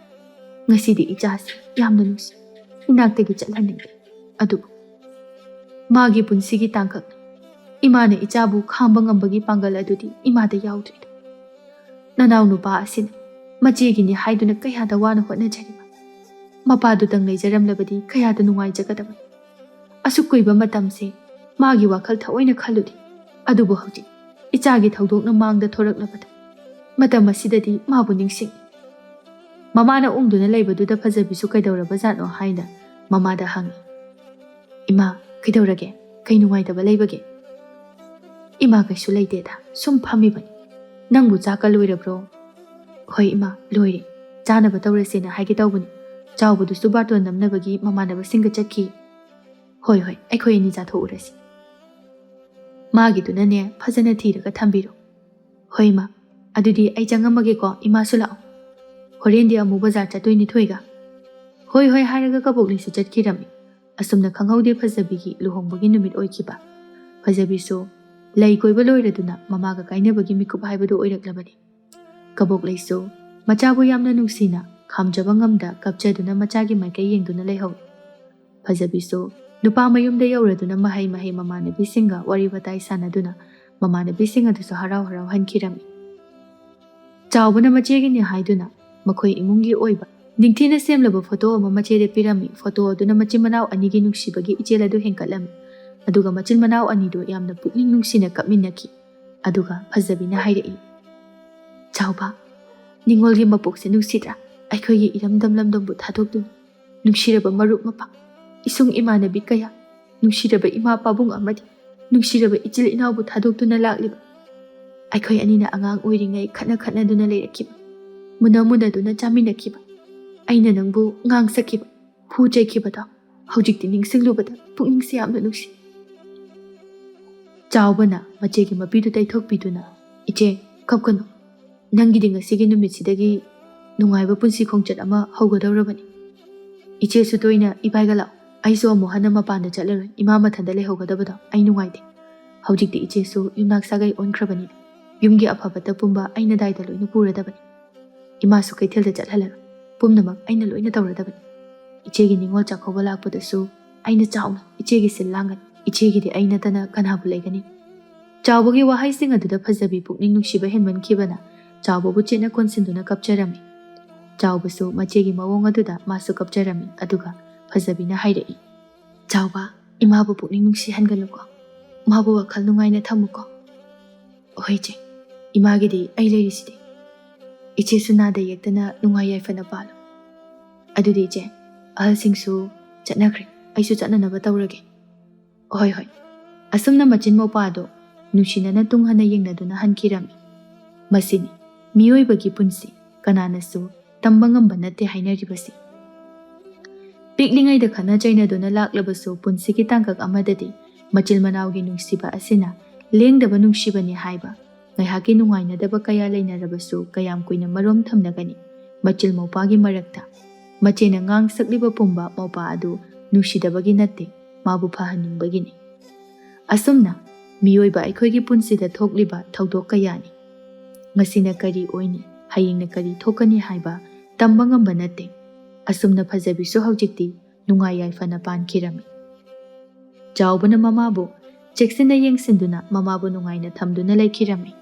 ꯉꯁꯤꯗꯤ ꯏꯆꯥꯁꯤ ꯌꯥꯝꯅ ꯅꯨꯡꯁꯤ, ꯏꯅꯥꯛꯇꯒꯤ ꯆꯠꯍꯟꯅꯤꯡꯉꯤ꯫ ꯑꯗꯨꯕꯨ ꯃꯥꯒꯤ ꯄꯨꯟꯁꯤꯒꯤ ꯇꯥꯡꯀꯛꯅ ꯏꯃꯥꯅ ꯏꯆꯥꯕꯨ ꯈꯥꯡꯕ ꯉꯝꯕꯒꯤ ꯄꯥꯡꯒꯜ ꯑꯗꯨꯗꯤ ꯏꯃꯥꯗ ꯌꯥꯎꯗ꯭ꯔꯤꯗ꯫ ꯅꯅꯥꯎ ꯅꯨꯄꯥ ꯑꯁꯤꯅ ꯃꯆꯦꯒꯤꯅꯤ ꯍꯥꯏꯗꯨꯅ ꯀꯌꯥꯗ ꯋꯥꯅ ꯍꯣꯠꯅꯖꯔꯤꯕ, ꯃꯄꯥꯗꯨꯇꯪ ꯂꯩꯖꯔꯝꯂꯕꯗꯤ ꯀꯌꯥꯗ ꯅꯨꯡꯉꯥꯏꯖꯒꯗꯕꯅꯤ꯫ ꯑꯁꯨꯛ ꯀꯨꯏꯕ ꯃꯇꯝꯁꯦ ꯃꯥꯒꯤ ꯋꯥꯈꯜ ꯊꯑꯣꯏꯅ ꯈꯜꯂꯨꯗꯦ꯫ ꯑꯗꯨꯕꯨ ꯍꯧꯖꯤꯛ ꯏꯆꯥꯒꯤ ꯊꯧꯗꯣꯛꯅ ꯃꯥꯡꯗ ꯊꯣꯔꯛꯂꯕꯗ ꯃꯇꯝ ꯑꯁꯤꯗꯗꯤ ꯃꯥꯕꯨ ꯅꯤꯡꯁꯤꯡꯉꯤ꯫ ꯃꯃꯥꯅ ꯎꯪꯗꯨꯅ ꯂꯩꯕꯗꯨꯗ ꯐꯖꯕꯤꯁꯨ ꯀꯩꯗꯧꯔꯕꯖꯥꯠꯅꯣ ꯍꯥꯏꯅ ꯃꯃꯥꯗ ꯍꯪꯉꯤ꯫ ꯏꯃꯥ, ꯀꯩꯗꯧꯔꯒꯦ? ꯀꯩ ꯅꯨꯡꯉꯥꯏꯇꯕ ꯂꯩꯕꯒꯦ? ꯏꯃꯥ, ꯀꯩꯁꯨ ꯂꯩꯇꯦꯗ, ꯁꯨꯝ ꯐꯝꯃꯤꯕꯅꯤ꯫ ꯅꯪꯕꯨ ꯆꯥꯛꯀ ꯂꯣꯏꯔꯕ꯭ꯔꯣ? ꯍꯣꯏ ꯏꯃꯥ, ꯂꯣꯏꯔꯦ꯫ ꯆꯥꯅꯕ ꯇꯧꯔꯁꯦꯅ ꯍꯥꯏꯒꯦ ꯇꯧꯕꯅꯤ꯫ ꯆꯥꯎꯕꯗꯨꯁꯨ ꯕꯥꯔꯇꯣꯟ ꯅꯝꯅꯕꯒꯤ ꯃꯃꯥꯟꯅꯕꯁꯤꯡꯒ ꯆꯠꯈꯤ꯫ ꯍꯣꯏ ꯍꯣꯏ, ꯑꯩꯈꯣꯏ ꯑꯅꯤ ꯆꯥꯊꯣꯛꯎꯔꯁꯤ꯫ ꯃꯥꯒꯤꯗꯨꯅꯅꯦ ꯐꯖꯅ ꯊꯤꯔꯒ ꯊꯝꯕꯤꯔꯣ꯫ ꯍꯣꯏ ꯏꯃꯥ, ꯑꯗꯨꯗꯤ ꯑꯩ ꯆꯪꯉꯝꯃꯒꯦꯀꯣ, ꯏꯃꯥꯁꯨ ꯂꯥꯛꯑꯣ꯫ ꯍꯣꯔꯦꯟꯗꯤ ꯑꯃꯨꯛ ꯕꯖꯥꯔ ꯆꯠꯇꯣꯏꯅꯤ ꯊꯣꯏꯒ꯫ ꯍꯣꯏ ꯍꯣꯏ ꯍꯥꯏꯔꯒ ꯀꯕꯣꯛꯂꯩꯁꯨ ꯆꯠꯈꯤꯔꯝꯃꯤ꯫ ꯑꯁꯨꯝꯅ ꯈꯪꯍꯧꯗꯦ ꯐꯖꯕꯤꯒꯤ ꯂꯨꯍꯣꯡꯕꯒꯤ ꯅꯨꯃꯤꯠ ꯑꯣꯏꯈꯤꯕ꯫ ꯐꯖꯕꯤꯁꯨ ꯂꯩ ꯀꯣꯏꯕ ꯂꯣꯏꯔꯗꯨꯅ ꯃꯃꯥꯒ ꯀꯥꯏꯅꯕꯒꯤ ꯃꯤꯀꯨꯞ ꯍꯥꯏꯕꯗꯨ ꯑꯣꯏꯔꯛꯂꯕꯅꯤ꯫ ꯀꯕꯣꯛꯂꯩꯁꯨ ꯃꯆꯥꯕꯨ ꯌꯥꯝꯅ ꯅꯨꯡꯁꯤꯅ ꯈꯥꯝꯖꯕ ꯉꯝꯗ ꯀꯞꯆꯗꯨꯅ ꯃꯆꯥꯒꯤ ꯃꯥꯏꯀꯩ ꯌꯦꯡꯗꯨꯅ ꯂꯩꯍꯧꯏ꯫ ꯐꯖꯕꯤꯁꯨ ꯅꯨꯄꯥ ꯃꯌꯨꯝꯗ ꯌꯧꯔꯗꯨꯅ ꯃꯍꯩ ꯃꯃꯥꯟꯅꯕꯤꯁꯤꯡꯒ ꯋꯥꯔꯤ ꯋꯥꯇꯥꯏ ꯁꯥꯟꯅꯗꯨꯅ ꯃꯃꯥꯟꯅꯕꯤꯁꯤꯡ ꯑꯗꯨꯁꯨ ꯍꯔꯥꯎ ꯍꯔꯥꯎ ꯍꯟꯈꯤꯔꯝꯃꯤ꯫ ꯆꯥꯎꯕꯅ ꯃꯆꯦꯒꯤꯅꯤ ꯍꯥꯏꯗꯨꯅ ꯃꯈꯣꯏ ꯏꯃꯨꯡꯒꯤ ꯑꯣꯏꯕ ꯅꯤꯡꯊꯤꯅ ꯁꯦꯝꯂꯕ ꯐꯣꯇꯣ ꯑꯃ ꯃꯆꯦꯗ ꯄꯤꯔꯝꯃꯤ꯫ ꯐꯣꯇꯣ ꯑꯗꯨꯅ ꯃꯆꯤꯟ ꯃꯅꯥꯎ ꯑꯅꯤꯒꯤ ꯅꯨꯡꯁꯤꯕꯒꯤ ꯏꯆꯦꯜ ꯑꯗꯨ ꯍꯦꯟꯀꯠꯂꯝꯃꯤ꯫ ꯑꯗꯨꯒ ꯃꯆꯤꯟ ꯃꯅꯥꯎ ꯑꯅꯤꯗꯨ ꯌꯥꯝꯅ ꯄꯨꯛꯅꯤꯡ ꯅꯨꯡꯁꯤꯅ ꯀꯞꯃꯤꯟꯅꯈꯤ꯫ ꯑꯗꯨꯒ ꯐꯖꯕꯤꯅ ꯍꯥꯏꯔꯛꯏ, ꯆꯥꯎꯕ, ꯅꯤꯡꯉꯣꯜꯒꯤ ꯃꯄꯣꯛꯁꯦ ꯅꯨꯡꯁꯤꯗ꯭ꯔꯥ? ꯑꯩꯈꯣꯏꯒꯤ ꯏꯔꯝꯗꯝ ꯂꯝꯗꯝꯕꯨ ꯊꯥꯗꯣꯛꯇꯨꯅ ꯅꯨꯡꯁꯤꯔꯕ ꯃꯔꯨꯞ ꯃꯄꯥꯡ, ꯏꯁꯨꯡ ꯏꯃꯥꯟꯅꯕꯤ ꯀꯌꯥ, ꯅꯨꯡꯁꯤꯔꯕ ꯏꯃꯥ ꯄꯥꯕꯨꯡ ꯑꯃꯗꯤ ꯅꯨꯡꯁꯤꯔꯕ ꯏꯆꯤꯜ ꯏꯅꯥꯎꯕꯨ ꯊꯥꯗꯣꯛꯇꯨꯅ ꯂꯥꯛꯂꯤꯕ ꯑꯩꯈꯣꯏ ꯑꯅꯤꯅ ꯑꯉꯥꯡ ꯑꯣꯏꯔꯤꯉꯩ ꯈꯠꯅꯗꯨꯅ ꯂꯩꯔꯛꯈꯤꯕ, ꯃꯨꯟꯅꯗꯨꯅ ꯆꯥꯃꯤꯟꯅꯈꯤꯕ, ꯑꯩꯅ ꯅꯪꯕు ꯉꯥꯡꯁꯈꯤꯕ, ꯐꯨ ꯆꯩꯈꯤꯕꯗꯣ ꯍꯧꯖꯤꯛꯇꯤ ꯅꯤꯡꯁꯤꯡꯂꯨꯕꯗ ꯄꯨꯛꯅꯤꯡꯁꯦ ꯌꯥꯝꯅ ꯅꯨꯡꯁꯤ꯫ ꯆꯥꯎꯕꯅ ꯃꯆꯦꯒꯤ ꯃꯄꯤꯗꯨ ꯇꯩꯊꯣꯛꯄꯤꯗꯨꯅ, ꯏꯆꯦ, ꯀꯞꯀꯅꯨ, ꯅꯪꯒꯤꯗꯤ ꯉꯁꯤꯒꯤ ꯅꯨꯃꯤꯠꯁꯤꯗꯒꯤ ꯅꯨꯡꯉꯥꯏꯕ ꯄꯨꯟꯁꯤ ꯈꯣꯡꯆꯠ ꯑꯃ ꯍꯧꯒꯗꯧꯔꯕꯅꯤ꯫ ꯏꯆꯦꯁꯨ ꯇꯣꯏꯅ ꯏꯕꯥꯏꯒ ꯂꯥꯛꯑꯣ, ꯑꯩꯁꯨ ꯑꯃꯨꯛ ꯍꯟꯅ ꯃꯄꯥꯟꯗ ꯆꯠꯂꯔꯣꯏ ꯏꯃꯥ ꯃꯊꯟꯇ ꯂꯩꯍꯧꯒꯗꯕꯗꯣ ꯑꯩ ꯅꯨꯡꯉꯥꯏꯇꯦ ꯍꯧꯖꯤꯛꯇꯤ ꯏꯆꯦꯁꯨ ꯌꯨꯝꯅꯥꯛ ꯁꯥꯒꯩ ꯑꯣꯟꯈ꯭ꯔꯕꯅꯤꯅ ꯌꯨꯝꯒꯤ ꯑꯐꯕꯇ ꯄꯨꯝꯕ ꯑꯩꯅ ꯗꯥꯏꯇ ꯂꯣꯏꯅ ꯄꯨꯔꯗꯕꯅꯤ ꯏꯃꯥꯁꯨ ꯀꯩꯊꯦꯜꯗ ꯆꯠꯍꯜꯂꯔꯣꯏ ꯄꯨꯝꯅꯃꯛ ꯑꯩꯅ ꯂꯣꯏꯅ ꯇꯧꯔꯗꯕꯅꯤ ꯏꯆꯦꯒꯤ ꯅꯤꯡꯉꯣꯜ ꯆꯥꯛꯀꯧꯕ ꯂꯥꯛꯄꯗꯁꯨ ꯑꯩꯅ ꯆꯥꯎꯅ ꯏꯆꯦꯒꯤ ꯁꯤꯜ ꯂꯥꯡꯒꯅꯤ ꯏꯆꯦꯒꯤꯗꯤ ꯑꯩ ꯅꯠꯇꯅ ꯀꯅꯥꯕꯨ ꯂꯩꯒꯅꯤ ꯆꯥꯎꯕꯒꯤ ꯋꯥꯍꯩꯁꯤꯡ ꯑꯗꯨꯗ ꯐꯖꯕꯤ ꯄꯨꯛꯅꯤꯡ ꯅꯨꯡꯁꯤꯕ ꯍꯦꯟꯃꯟꯈꯤꯕꯅ ꯆꯥꯎꯕꯕꯨ ꯆꯦꯠꯅ ꯀꯣꯟꯁꯤꯟꯗꯨꯅ ꯀꯞꯆꯔꯝꯃꯤ ꯆꯥꯎꯕꯁꯨ ꯃꯆꯦꯒꯤ ꯃꯑꯣꯡ ꯑꯗꯨꯗ ꯃꯥꯁꯨ ꯀꯞꯆꯔꯝꯃꯤ ꯑꯗꯨꯒ ꯐꯖꯕꯤꯅ ꯍꯥꯏꯔꯛꯏ ꯆꯥꯎꯕ ꯏꯃꯥꯕꯨ ꯄꯨꯛꯅꯤꯡ ꯅꯨꯡꯁꯤꯍꯟꯒꯅꯨꯀꯣ ꯃꯥꯕꯨ ꯋꯥꯈꯜ ꯅꯨꯡꯉꯥꯏꯅ ꯊꯝꯃꯨꯀꯣ ꯍꯣꯏ ꯏꯆꯦ ꯏꯃꯥꯒꯤꯗꯤ ꯑꯩ ꯂꯩꯔꯤꯁꯤꯗꯤ ꯏꯆꯦꯁꯨ ꯅꯥꯗ ꯌꯦꯛꯇꯅ ꯅꯨꯡꯉꯥꯏ ꯌꯥꯏꯐꯅ ꯄꯥꯜꯂꯨ ꯑꯗꯨꯗꯤ ꯏꯆꯦ ꯑꯍꯜꯁꯤꯡꯁꯨ ꯆꯠꯅꯈ꯭ꯔꯦ ꯑꯩꯁꯨ ꯆꯠꯅꯅꯕ ꯇꯧꯔꯒꯦ ꯍꯣꯏ ꯍꯣꯏ ꯑꯁꯨꯝꯅ ꯃꯆꯤꯟ ꯃꯧꯄꯥꯗꯣ ꯅꯨꯡꯁꯤꯅꯅ ꯇꯨꯡ ꯍꯟꯅ ꯌꯦꯡꯅꯗꯨꯅ ꯍꯟꯈꯤꯔꯝꯃꯤ ꯃꯁꯤꯅꯤ ꯃꯤꯑꯣꯏꯕꯒꯤ ꯄꯨꯟꯁꯤ ꯀꯅꯥꯅꯁꯨ ꯇꯝꯕ ꯉꯝꯕ ꯅꯠꯇꯦ ꯍꯥꯏꯅꯔꯤꯕꯁꯤ ꯄꯤꯛꯂꯤꯉꯩꯗ ꯈꯠꯅ ꯆꯩꯅꯗꯨꯅ ꯂꯥꯛꯂꯕꯁꯨ ꯄꯨꯟꯁꯤꯒꯤ ꯇꯥꯡꯀꯛ ꯑꯃꯗꯗꯤ ꯃꯆꯤꯜ ꯃꯅꯥꯎꯒꯤ ꯅꯨꯡꯁꯤꯕ ꯑꯁꯤꯅ ꯂꯦꯡꯗꯕ ꯅꯨꯡꯁꯤꯕꯅꯤ ꯍꯥꯏꯕ ꯉꯥꯏꯍꯥꯛꯀꯤ ꯅꯨꯡꯉꯥꯏꯅꯗꯕ ꯀꯌా ꯂꯩꯅꯔꯕꯁꯨ ꯀꯌꯥꯝ ꯀꯨꯏꯅ ꯃꯔꯣꯝ ꯊꯝꯅꯒꯅꯤ ꯃꯆꯤꯜ ꯃꯧꯄꯥꯒꯤ ꯃꯔꯛꯇ ꯃꯆꯦꯅ ꯉꯥꯡ ꯁꯛꯂꯤꯕ ꯄꯨꯝꯕ ꯃꯧꯄꯥ ꯑꯗꯨ ꯅꯨꯡꯁꯤꯗꯕꯒꯤ ꯅꯠꯇꯦ ꯃꯥꯕꯨ ꯐꯍꯟꯅꯤꯡꯕꯒꯤꯅꯤ ꯑꯁꯨꯝꯅ ꯃꯤꯑꯣꯏꯕ ꯑꯩꯈꯣꯏꯒꯤ ꯄꯨꯟꯁꯤꯗ ꯊꯣꯛꯂꯤꯕ ꯊꯧꯗꯣꯛ ꯀꯌꯥꯅꯤ ꯉꯁꯤꯅ ꯀꯔꯤ ꯑꯣꯏꯅꯤ ꯍꯌꯦꯡꯅ ꯀꯔꯤ ꯊꯣꯛꯀꯅꯤ ꯍꯥꯏꯕ ꯇꯝꯕ ꯉꯝꯕ ꯅꯠꯇꯦ ꯑꯁꯨꯝꯅ ꯐꯖꯕꯤꯁꯨ ꯍꯧꯖꯤꯛꯇꯤ ꯅꯨꯡꯉꯥꯏ ꯌꯥꯏꯐꯅ ꯄꯥꯟꯈꯤꯔꯝꯃꯤ ꯆꯥꯎꯕꯅ ꯃꯃꯥꯕꯨ ꯆꯦꯛꯁꯤꯟꯅ ꯌꯦꯡꯁꯤꯟꯗꯨꯅ ꯃꯃꯥꯕꯨ ꯅꯨꯡꯉꯥꯏꯅ ꯊꯝꯗꯨꯅ ꯂꯩꯈꯤꯔꯝꯃꯤ